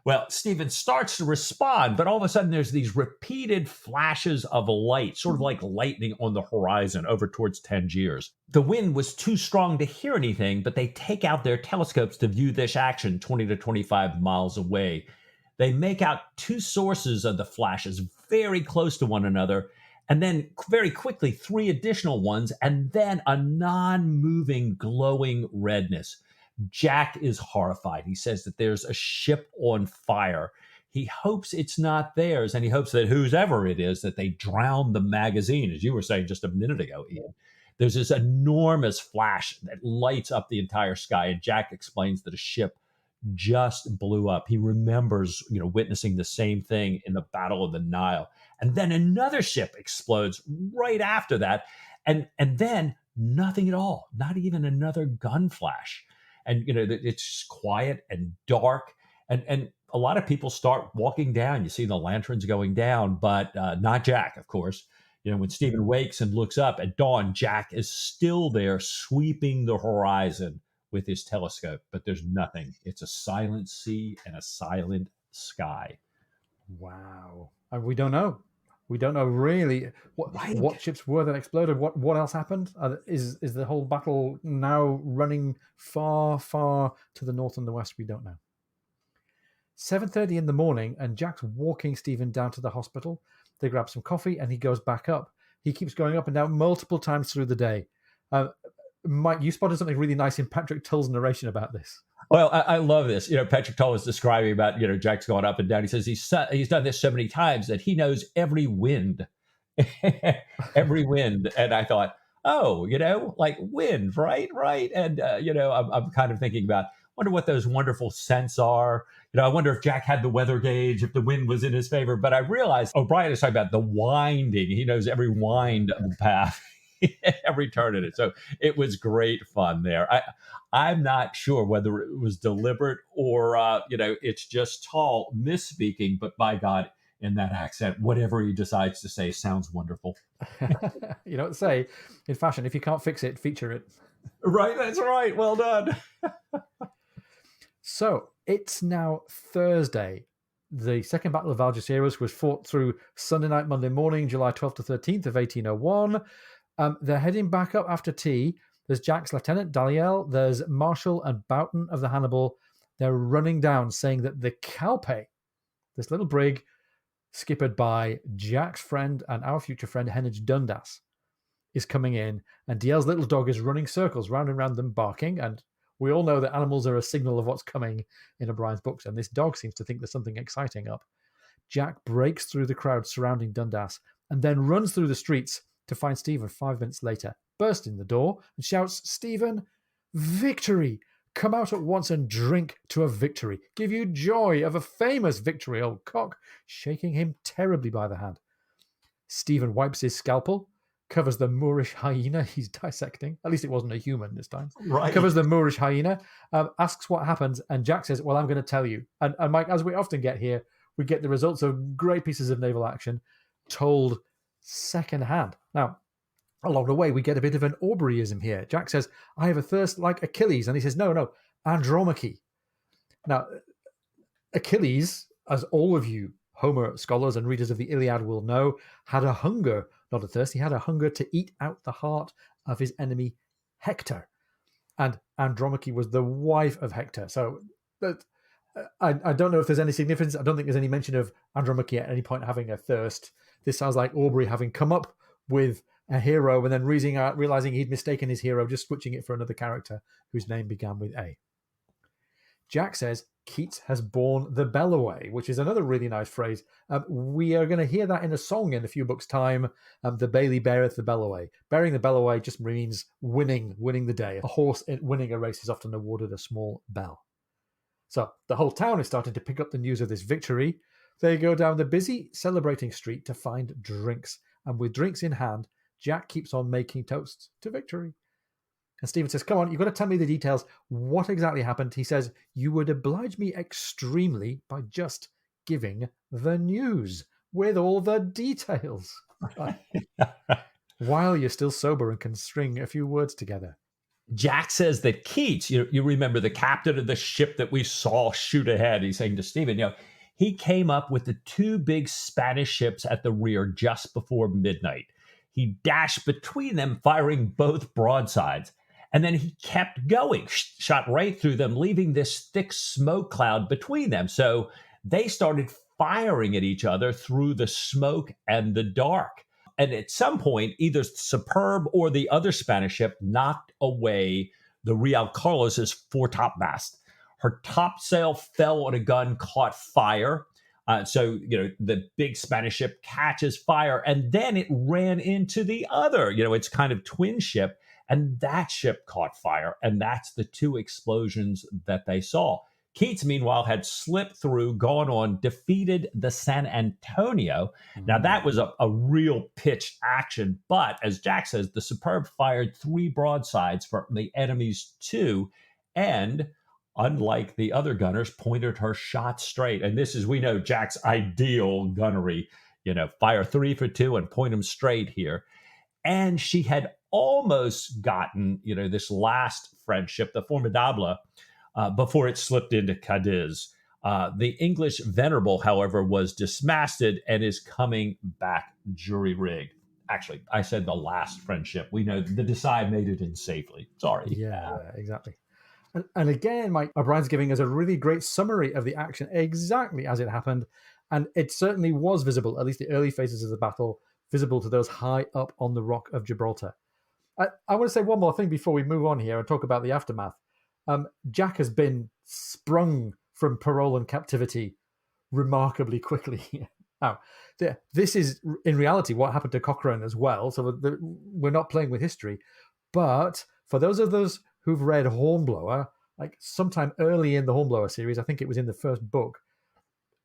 Well, Stephen starts to respond, but all of a sudden there's these repeated flashes of light, sort of like lightning on the horizon over towards Tangiers. The wind was too strong to hear anything, but they take out their telescopes to view this action 20 to 25 miles away. They make out two sources of the flashes very close to one another, and then very quickly 3 additional ones, and then a non-moving glowing redness. Jack is horrified. He says that there's a ship on fire. He hopes it's not theirs, and he hopes that whoever it is, that they drown the magazine, as you were saying just a minute ago, Ian. There's this enormous flash that lights up the entire sky, and Jack explains that a ship just blew up. He remembers, witnessing the same thing in the Battle of the Nile. And then another ship explodes right after that, and then nothing at all, not even another gun flash. And it's quiet and dark, and a lot of people start walking down. You see the lanterns going down, but not Jack, of course. When Stephen wakes and looks up at dawn, Jack is still there, sweeping the horizon with his telescope, but there's nothing. It's a silent sea and a silent sky. Wow. And we don't know. We don't know really what ships were that exploded. What else happened? Is the whole battle now running far, far to the north and the west? We don't know. 7:30 in the morning, and Jack's walking Stephen down to the hospital. They grab some coffee, and he goes back up. He keeps going up and down multiple times through the day. Mike, you spotted something really nice in Patrick Tull's narration about this. Well, I love this. Patrick Tull was describing about, Jack's going up and down. He says he's done this so many times that he knows every wind, every wind. And I thought, oh, like wind, right? And, I'm kind of thinking about, wonder what those wonderful scents are. I wonder if Jack had the weather gauge, if the wind was in his favor. But I realized O'Brien is talking about the winding. He knows every wind of the path. Every turn in it. So it was great fun there. I'm not sure whether it was deliberate or, it's just Tull misspeaking, but by God, in that accent, whatever he decides to say sounds wonderful. You know what to say in fashion, if you can't fix it, feature it. Right, that's right. Well done. So it's now Thursday. The Second Battle of Algeciras was fought through Sunday night, Monday morning, July 12th to 13th of 1801. They're heading back up after tea. There's Jack's lieutenant, Daliel. There's Marshall and Boughton of the Hannibal. They're running down, saying that the Calpe, this little brig, skippered by Jack's friend and our future friend, Henage Dundas, is coming in. And DL's little dog is running circles round and round them, barking. And we all know that animals are a signal of what's coming in O'Brien's books. And this dog seems to think there's something exciting up. Jack breaks through the crowd surrounding Dundas and then runs through the streets to find Stephen 5 minutes later, bursts in the door and shouts, "Stephen, victory! Come out at once and drink to a victory. Give you joy of a famous victory, old cock," shaking him terribly by the hand. Stephen wipes his scalpel, covers the Moorish hyena he's dissecting. At least it wasn't a human this time. Right. Covers the Moorish hyena, asks what happens, and Jack says, "Well, I'm going to tell you." And Mike, as we often get here, we get the results of great pieces of naval action told secondhand. Now, along the way, we get a bit of an Aubreyism here. Jack says, "I have a thirst like Achilles." And he says, no, Andromache. Now, Achilles, as all of you Homer scholars and readers of the Iliad will know, had a hunger, not a thirst, he had a hunger to eat out the heart of his enemy Hector. And Andromache was the wife of Hector. So I don't know if there's any significance. I don't think there's any mention of Andromache at any point having a thirst. This sounds like Aubrey having come up with a hero and then realizing he'd mistaken his hero, just switching it for another character whose name began with A. Jack says, Keats has borne the bell away, which is another really nice phrase. We are going to hear that in a song in a few books' time. The Bailey beareth the bell away. Bearing the bell away just means winning the day. A horse winning a race is often awarded a small bell. So the whole town is starting to pick up the news of this victory. They go down the busy celebrating street to find drinks. And with drinks in hand, Jack keeps on making toasts to victory. And Stephen says, come on, you've got to tell me the details. What exactly happened? He says, you would oblige me extremely by just giving the news with all the details. While you're still sober and can string a few words together. Jack says that Keats, you remember the captain of the ship that we saw shoot ahead. He's saying to Stephen, he came up with the two big Spanish ships at the rear just before midnight. He dashed between them, firing both broadsides. And then he kept going, shot right through them, leaving this thick smoke cloud between them. So they started firing at each other through the smoke and the dark. And at some point, either Superb or the other Spanish ship knocked away the Real Carlos's foretopmast. Her topsail fell on a gun, caught fire. So the big Spanish ship catches fire, and then it ran into the other, its kind of twin ship, and that ship caught fire. And that's the two explosions that they saw. Keats, meanwhile, had slipped through, gone on, defeated the San Antonio. Now, that was a real pitched action. But as Jack says, the Superb fired 3 broadsides from the enemy's 2. And unlike the other gunners, pointed her shot straight. And this is, we know, Jack's ideal gunnery. Fire 3 for 2 and point them straight here. And she had almost gotten, this last French ship, the Formidable, before it slipped into Cadiz. The English Venerable, however, was dismasted and is coming back jury-rigged. Actually, I said the last French ship. We know the Decide made it in safely. Sorry. Yeah, exactly. And again, Mike O'Brien's giving us a really great summary of the action exactly as it happened. And it certainly was visible, at least the early phases of the battle, visible to those high up on the Rock of Gibraltar. I want to say one more thing before we move on here and talk about the aftermath. Jack has been sprung from parole and captivity remarkably quickly. Now, this is in reality what happened to Cochrane as well. So we're not playing with history. But for those of us who've read Hornblower, like sometime early in the Hornblower series, I think it was in the first book,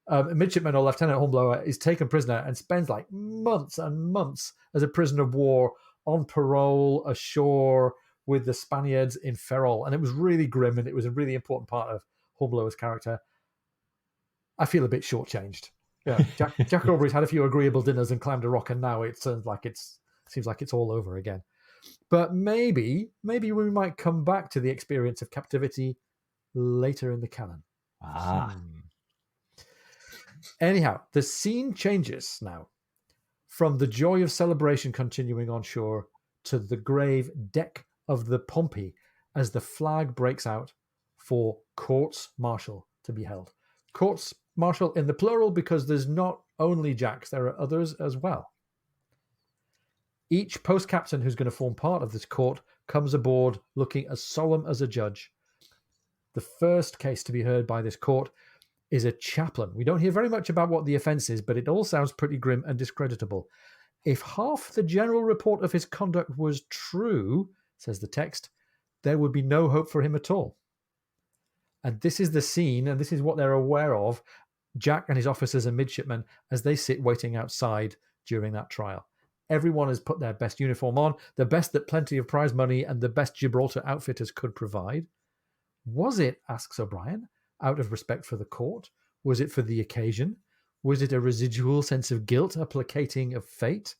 Midshipman or Lieutenant Hornblower is taken prisoner and spends like months and months as a prisoner of war on parole ashore with the Spaniards in Ferrol. And it was really grim, and it was a really important part of Hornblower's character. I feel a bit shortchanged. Yeah, Jack Aubrey's had a few agreeable dinners and climbed a rock, and now it seems like it's all over again. But maybe we might come back to the experience of captivity later in the canon. Anyhow, the scene changes now from the joy of celebration continuing on shore to the grave deck of the Pompey as the flag breaks out for courts martial to be held. Courts martial in the plural because there's not only Jacks, there are others as well. Each post captain who's going to form part of this court comes aboard looking as solemn as a judge. The first case to be heard by this court is a chaplain. We don't hear very much about what the offence is, but it all sounds pretty grim and discreditable. If half the general report of his conduct was true, says the text, there would be no hope for him at all. And this is the scene, and this is what they're aware of, Jack and his officers and midshipmen, as they sit waiting outside during that trial. Everyone has put their best uniform on, the best that plenty of prize money and the best Gibraltar outfitters could provide. Was it, asks O'Brien, out of respect for the court? Was it for the occasion? Was it a residual sense of guilt, a placating of fate?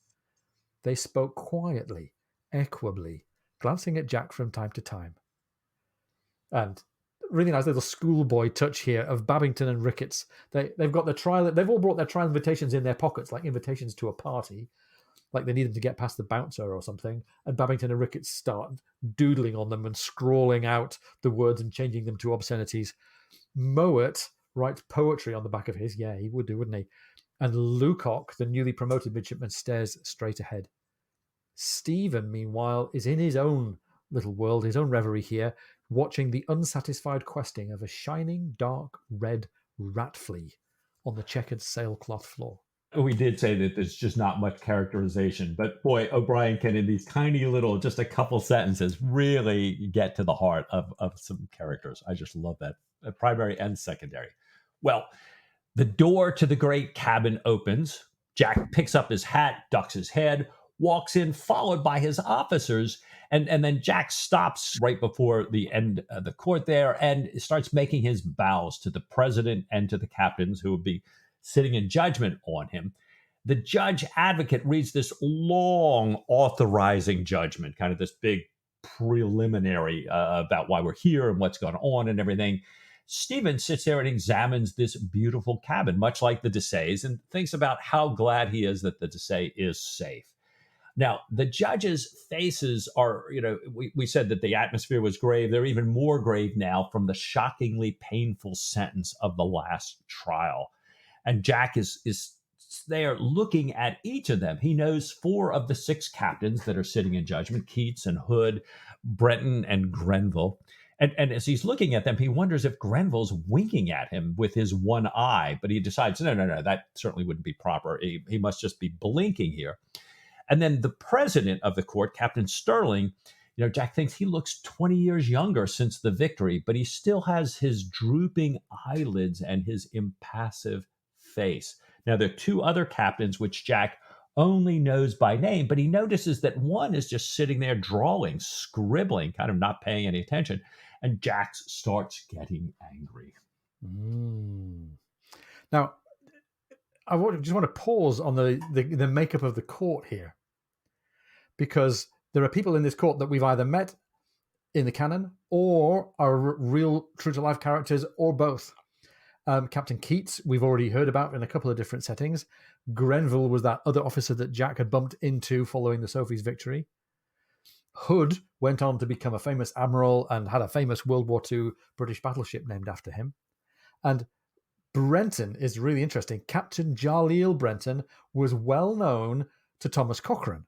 They spoke quietly, equably, glancing at Jack from time to time. And really nice little schoolboy touch here of Babington and Ricketts. They've got their trial. They've all brought their trial invitations in their pockets, like invitations to a party, like they need them to get past the bouncer or something. And Babington and Ricketts start doodling on them and scrawling out the words and changing them to obscenities. Mowat writes poetry on the back of his. Yeah, he would do, wouldn't he? And Lucock, the newly promoted midshipman, stares straight ahead. Stephen, meanwhile, is in his own little world, his own reverie here, watching the unsatisfied questing of a shining, dark red rat flea on the checkered sailcloth floor. We did say that there's just not much characterization, but boy, O'Brien can, in these tiny little, just a couple sentences, really get to the heart of some characters. I just love that, primary and secondary. Well, the door to the great cabin opens. Jack picks up his hat, ducks his head, walks in, followed by his officers. And then Jack stops right before the end of the court there and starts making his bows to the president and to the captains who will be sitting in judgment on him. The judge advocate reads this long authorizing judgment, kind of this big preliminary about why we're here and what's going on and everything. Stephen sits there and examines this beautiful cabin, much like the Desays, and thinks about how glad he is that the Desay is safe. Now, the judges' faces are, we said that the atmosphere was grave. They're even more grave now from the shockingly painful sentence of the last trial. And Jack is there looking at each of them. He knows 4 of the 6 captains that are sitting in judgment, Keats and Hood, Brenton and Grenville. And as he's looking at them, he wonders if Grenville's winking at him with his one eye. But he decides, no, that certainly wouldn't be proper. He must just be blinking here. And then the president of the court, Captain Sterling, Jack thinks he looks 20 years younger since the victory, but he still has his drooping eyelids and his impassive face. Now, there are 2 other captains, which Jack only knows by name, but he notices that one is just sitting there drawing, scribbling, kind of not paying any attention. And Jack starts getting angry. Now, I just want to pause on the makeup of the court here, because there are people in this court that we've either met in the canon or are real true-to-life characters, or both. Captain Keats, we've already heard about in a couple of different settings. Grenville was that other officer that Jack had bumped into following the Sophie's victory. Hood went on to become a famous admiral and had a famous World War II British battleship named after him. And Brenton is really interesting. Captain Jaleel Brenton was well known to Thomas Cochrane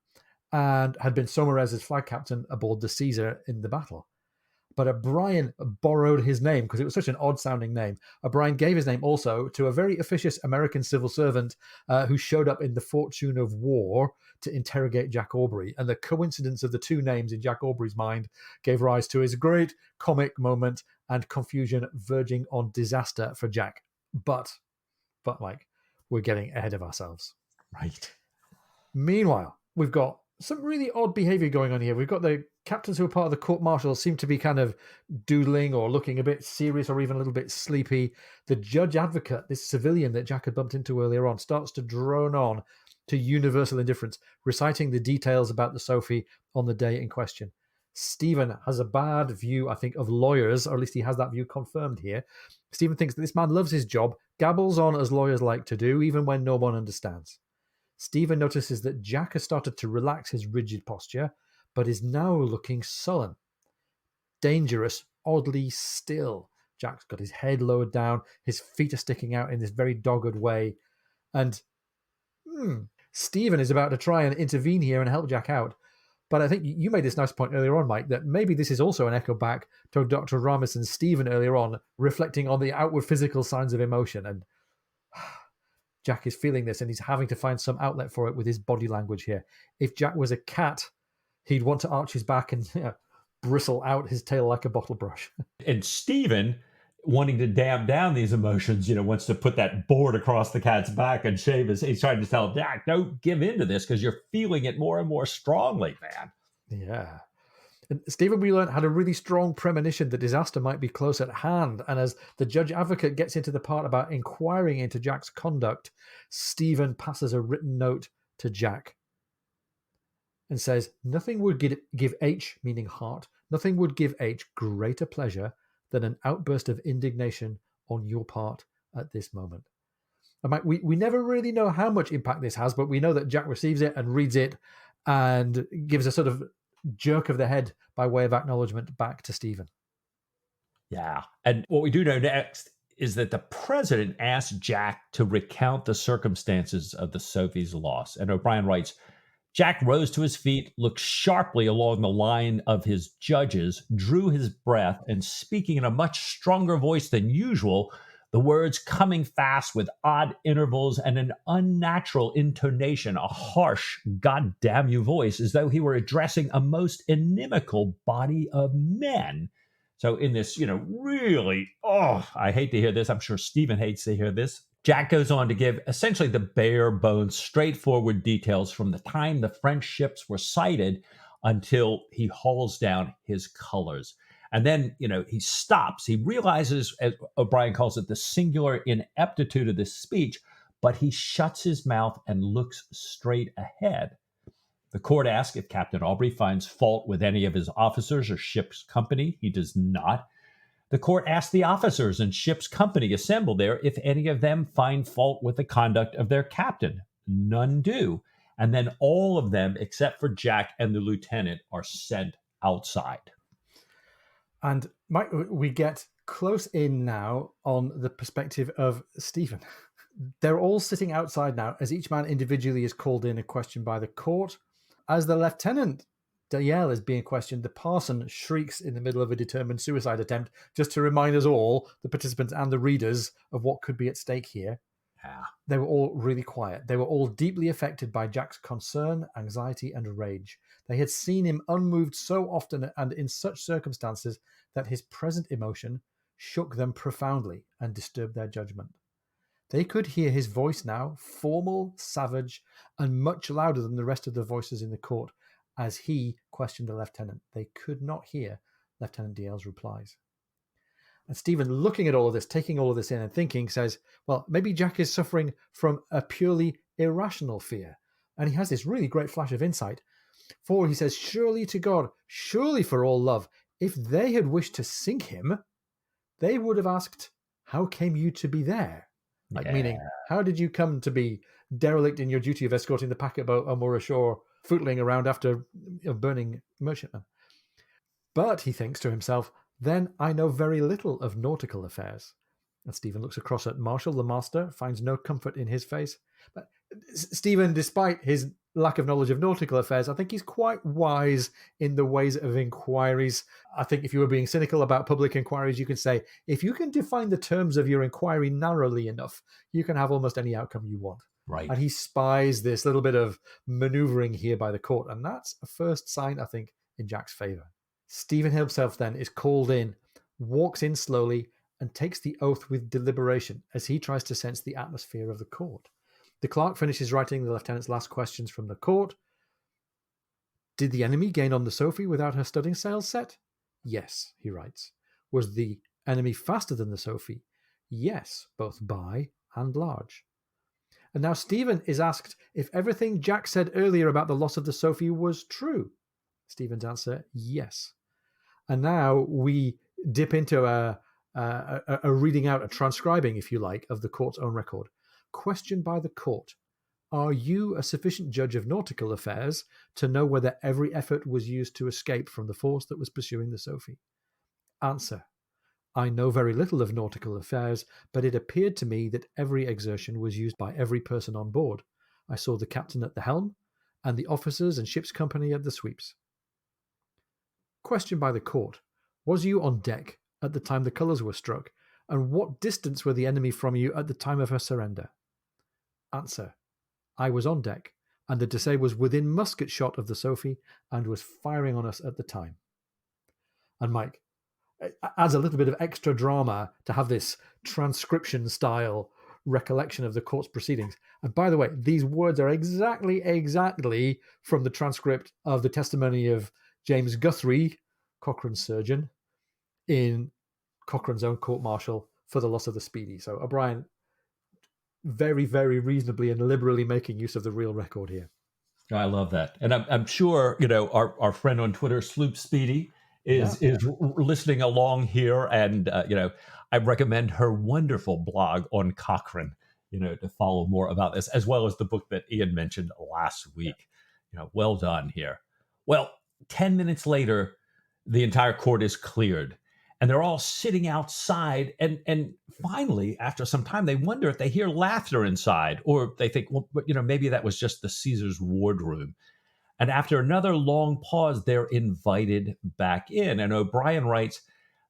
and had been Saumarez's flag captain aboard the Caesar in the battle. But O'Brien borrowed his name because it was such an odd-sounding name. O'Brien gave his name also to a very officious American civil servant who showed up in The Fortune of War to interrogate Jack Aubrey. And the coincidence of the 2 names in Jack Aubrey's mind gave rise to his great comic moment and confusion verging on disaster for Jack. But like, we're getting ahead of ourselves. Right. Meanwhile, we've got some really odd behavior going on here. We've got the captains who are part of the court-martial seem to be kind of doodling or looking a bit serious or even a little bit sleepy. The judge advocate, this civilian that Jack had bumped into earlier on, starts to drone on to universal indifference, reciting the details about the Sophie on the day in question. Stephen has a bad view, I think, of lawyers, or at least he has that view confirmed here. Stephen thinks that this man loves his job, gabbles on as lawyers like to do, even when no one understands. Stephen notices that Jack has started to relax his rigid posture, but is now looking sullen. Dangerous, oddly still. Jack's got his head lowered down, his feet are sticking out in this very dogged way. And Stephen is about to try and intervene here and help Jack out. But I think you made this nice point earlier on, Mike, that maybe this is also an echo back to Dr. Ramis and Stephen earlier on, reflecting on the outward physical signs of emotion. And Jack is feeling this, and he's having to find some outlet for it with his body language here. If Jack was a cat, he'd want to arch his back and bristle out his tail like a bottle brush. And Stephen, wanting to damp down these emotions, wants to put that board across the cat's back and shave his. He's trying to tell Jack, don't give in to this because you're feeling it more and more strongly, man. Yeah. And Stephen, we learned, had a really strong premonition that disaster might be close at hand. And as the judge advocate gets into the part about inquiring into Jack's conduct, Stephen passes a written note to Jack and says, nothing would give H, meaning heart, nothing would give H greater pleasure than an outburst of indignation on your part at this moment. And Mike, we never really know how much impact this has, but we know that Jack receives it and reads it and gives a sort of jerk of the head by way of acknowledgement back to Stephen. Yeah. And what we do know next is that the president asked Jack to recount the circumstances of the Sophie's loss. And O'Brien writes, Jack rose to his feet, looked sharply along the line of his judges, drew his breath, and speaking in a much stronger voice than usual, the words coming fast with odd intervals and an unnatural intonation, a harsh, God damn you voice, as though he were addressing a most inimical body of men. So in this, really, I hate to hear this. I'm sure Stephen hates to hear this. Jack goes on to give essentially the bare bones, straightforward details from the time the French ships were sighted until he hauls down his colors. And then, he stops. He realizes, as O'Brien calls it, the singular ineptitude of this speech, but he shuts his mouth and looks straight ahead. The court asks if Captain Aubrey finds fault with any of his officers or ship's company. He does not. The court asks the officers and ship's company assembled there if any of them find fault with the conduct of their captain. None do. And then all of them, except for Jack and the lieutenant, are sent outside. And Mike, we get close in now on the perspective of Stephen. They're all sitting outside now as each man individually is called in and questioned by the court. As the lieutenant, Danielle, is being questioned, the parson shrieks in the middle of a determined suicide attempt, just to remind us all, the participants and the readers, of what could be at stake here. Yeah. They were all really quiet. They were all deeply affected by Jack's concern, anxiety, and rage. They had seen him unmoved so often and in such circumstances that his present emotion shook them profoundly and disturbed their judgment. They could hear his voice now, formal, savage, and much louder than the rest of the voices in the court, as he questioned the lieutenant. They could not hear Lieutenant Dale's replies. And Stephen, looking at all of this, taking all of this in and thinking, says, well, maybe Jack is suffering from a purely irrational fear. And he has this really great flash of insight. For he says, surely to God, surely for all love, if they had wished to sink him, they would have asked, how came you to be there? Meaning, how did you come to be derelict in your duty of escorting the packet boat Amur ashore, footling around after burning merchantmen? But, he thinks to himself, then I know very little of nautical affairs. And Stephen looks across at Marshall, the master, finds no comfort in his face. But Stephen, despite his lack of knowledge of nautical affairs, I think he's quite wise in the ways of inquiries. I think if you were being cynical about public inquiries, you can say, if you can define the terms of your inquiry narrowly enough, you can have almost any outcome you want. Right. And he spies this little bit of maneuvering here by the court. And that's a first sign, I think, in Jack's favor. Stephen himself then is called in, walks in slowly, and takes the oath with deliberation as he tries to sense the atmosphere of the court. The clerk finishes writing the lieutenant's last questions from the court. Did the enemy gain on the Sophie without her studding sails set? Yes, he writes. Was the enemy faster than the Sophie? Yes, both by and large. And now Stephen is asked if everything Jack said earlier about the loss of the Sophie was true. Stephen's answer, yes. And now we dip into a reading out, a transcribing, if you like, of the court's own record. Questioned by the court, are you a sufficient judge of nautical affairs to know whether every effort was used to escape from the force that was pursuing the Sophie? Answer, I know very little of nautical affairs, but it appeared to me that every exertion was used by every person on board. I saw the captain at the helm, and the officers and ship's company at the sweeps. Questioned by the court, was you on deck at the time the colours were struck, and what distance were the enemy from you at the time of her surrender? Answer, I was on deck, and the Dessaix was within musket shot of the Sophie and was firing on us at the time. And Mike adds a little bit of extra drama to have this transcription style recollection of the court's proceedings. And by the way, these words are exactly from the transcript of the testimony of James Guthrie, Cochrane's surgeon, in Cochrane's own court-martial for the loss of the Speedy. So O'Brien very, very reasonably and liberally making use of the real record here. I love that. And I'm sure, our friend on Twitter, Sloop Speedy, is listening along here, and I recommend her wonderful blog on Cochrane, to follow more about this, as well as the book that Ian mentioned last week. Well done here. Well, 10 minutes later, the entire court is cleared, and they're all sitting outside. And finally, after some time, they wonder if they hear laughter inside, or they think, well, maybe that was just the Caesar's wardroom. And after another long pause, they're invited back in. And O'Brien writes,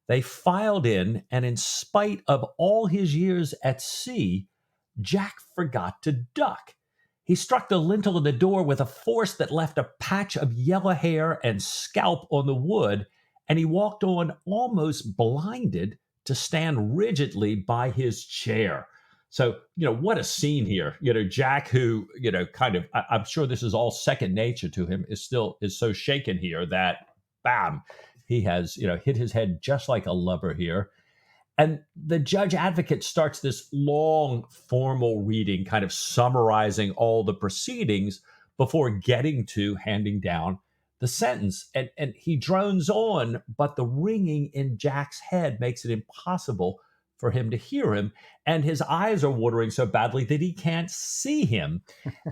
they filed in, and in spite of all his years at sea, Jack forgot to duck. He struck the lintel of the door with a force that left a patch of yellow hair and scalp on the wood, and he walked on almost blinded to stand rigidly by his chair. So, what a scene here. Jack, who, I'm sure this is all second nature to him, is so shaken here that, bam, he has, hit his head just like a lover here. And the judge advocate starts this long formal reading, kind of summarizing all the proceedings before getting to handing down the sentence. And he drones on, but the ringing in Jack's head makes it impossible for him to hear him. And his eyes are watering so badly that he can't see him.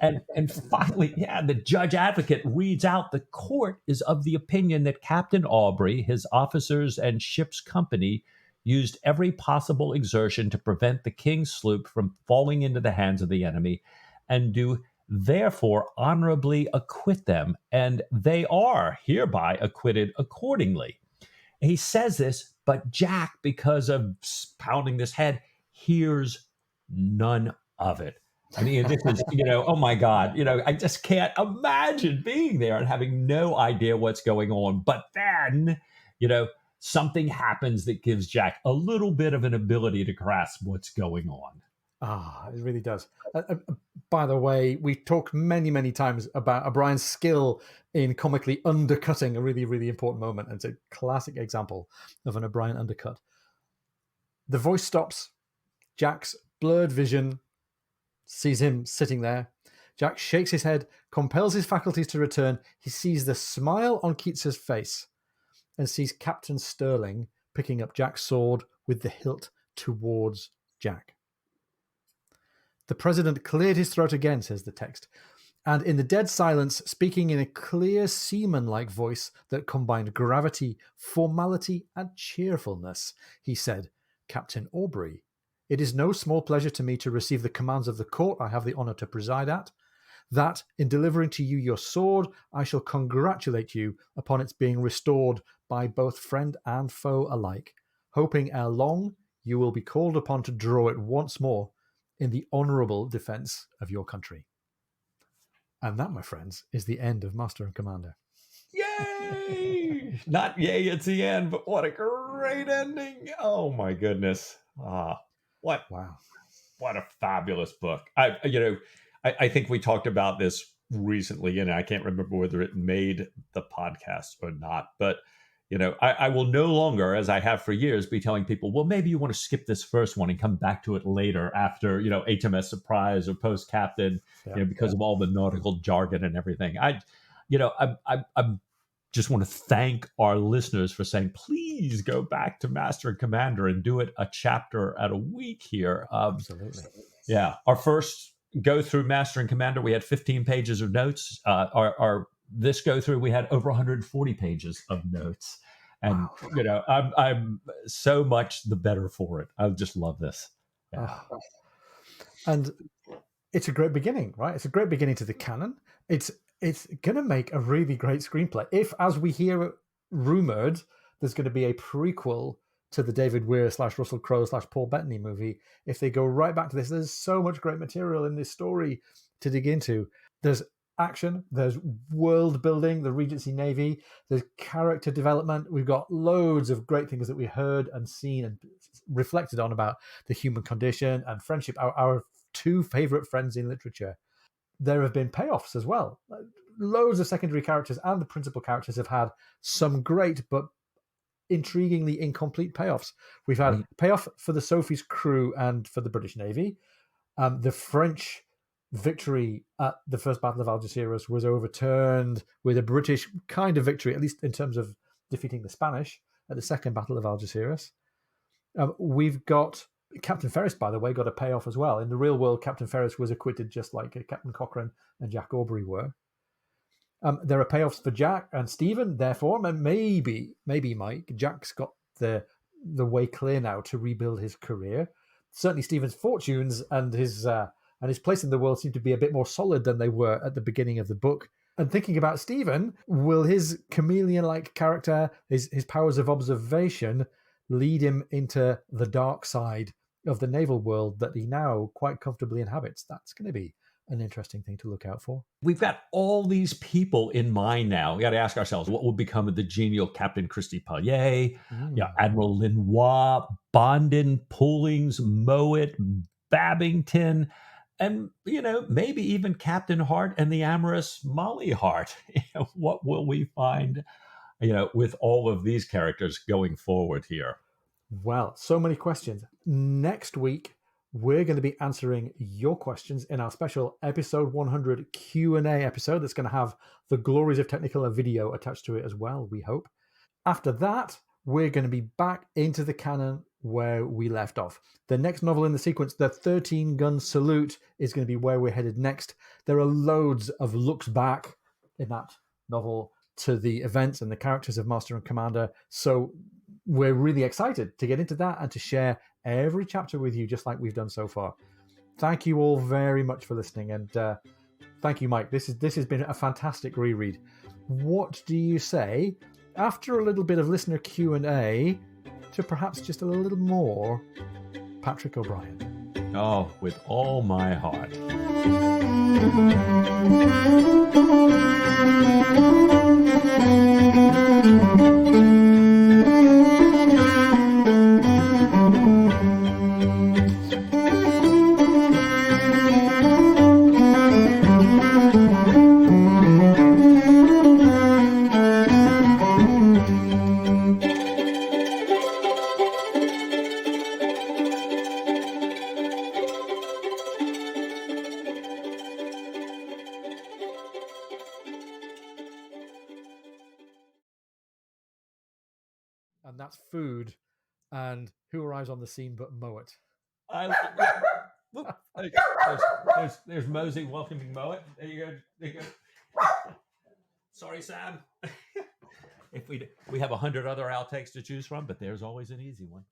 And finally, the judge advocate reads out, the court is of the opinion that Captain Aubrey, his officers, and ship's company used every possible exertion to prevent the king's sloop from falling into the hands of the enemy, and do therefore honorably acquit them, and they are hereby acquitted accordingly. He says this, but Jack, because of pounding this head, hears none of it. I mean, this is, oh my God, I just can't imagine being there and having no idea what's going on. But then, something happens that gives Jack a little bit of an ability to grasp what's going on. It really does. By the way, we talked many, many times about O'Brien's skill in comically undercutting a really, really important moment. And it's a classic example of an O'Brien undercut. The voice stops. Jack's blurred vision sees him sitting there. Jack shakes his head, compels his faculties to return. He sees the smile on Keats's face and sees Captain Sterling picking up Jack's sword with the hilt towards Jack. The president cleared his throat again, says the text, and in the dead silence, speaking in a clear seaman-like voice that combined gravity, formality, and cheerfulness, he said, Captain Aubrey, it is no small pleasure to me to receive the commands of the court I have the honour to preside at, that in delivering to you your sword, I shall congratulate you upon its being restored by both friend and foe alike, hoping ere long you will be called upon to draw it once more in the honourable defence of your country. And that, my friends, is the end of Master and Commander. Yay! Not yay, it's the end, but what a great ending. Oh my goodness. What a fabulous book. I think we talked about this recently, and I can't remember whether it made the podcast or not, but I will no longer, as I have for years, be telling people, well, maybe you want to skip this first one and come back to it later after, HMS Surprise or Post Captain, because of all the nautical jargon and everything. I just want to thank our listeners for saying, please go back to Master and Commander and do it a chapter at a week here. Absolutely. Yeah. Our first go through Master and Commander, we had 15 pages of notes. Our this go through, we had over 140 pages of notes. And, I'm so much the better for it. I just love this. Yeah. And it's a great beginning, right? It's a great beginning to the canon. It's going to make a really great screenplay. If, as we hear rumored, there's going to be a prequel to the David Weir / Russell Crowe / Paul Bettany movie, if they go right back to this, there's so much great material in this story to dig into. There's action, there's world building, the Regency Navy, there's character development. We've got loads of great things that we heard and seen and reflected on about the human condition and friendship, our two favorite friends in literature. There have been payoffs as well. Loads of secondary characters and the principal characters have had some great but intriguingly incomplete payoffs. We've had payoff for the Sophie's crew and for the British Navy. The French victory at the First Battle of Algeciras was overturned with a British kind of victory, at least in terms of defeating the Spanish at the Second Battle of Algeciras. We've got Captain Ferris, by the way, got a payoff as well. In the real world, Captain Ferris was acquitted just like Captain Cochrane and Jack Aubrey were. There are payoffs for Jack and Stephen, therefore, and maybe Mike, Jack's got the way clear now to rebuild his career. Certainly, Stephen's fortunes and his place in the world seem to be a bit more solid than they were at the beginning of the book. And thinking about Stephen, will his chameleon-like character, his powers of observation, lead him into the dark side of the naval world that he now quite comfortably inhabits? That's going to be an interesting thing to look out for. We've got all these people in mind now. We got to ask ourselves, what will become of the genial Captain Christy Pallier, Admiral Linois, Bondin, Poolings, Mowat, Babington, and, maybe even Captain Hart and the amorous Molly Hart. What will we find, with all of these characters going forward here? Well, so many questions. Next week, we're going to be answering your questions in our special episode 100 Q&A episode that's going to have the glories of Technicolor video attached to it as well, we hope. After that, we're going to be back into the canon where we left off. The next novel in the sequence, The 13-Gun Salute, is going to be where we're headed next. There are loads of looks back in that novel to the events and the characters of Master and Commander, so we're really excited to get into that and to share every chapter with you, just like we've done so far. Thank you all very much for listening, and thank you, Mike. This has been a fantastic reread. What do you say, after a little bit of listener Q&A, to perhaps just a little more Patrick O'Brien? Oh, with all my heart. And that's food. And who arrives on the scene but Mowat? There's Mosey welcoming Mowat. There you go. Sorry, Sam. If we have 100 other outtakes to choose from, but there's always an easy one.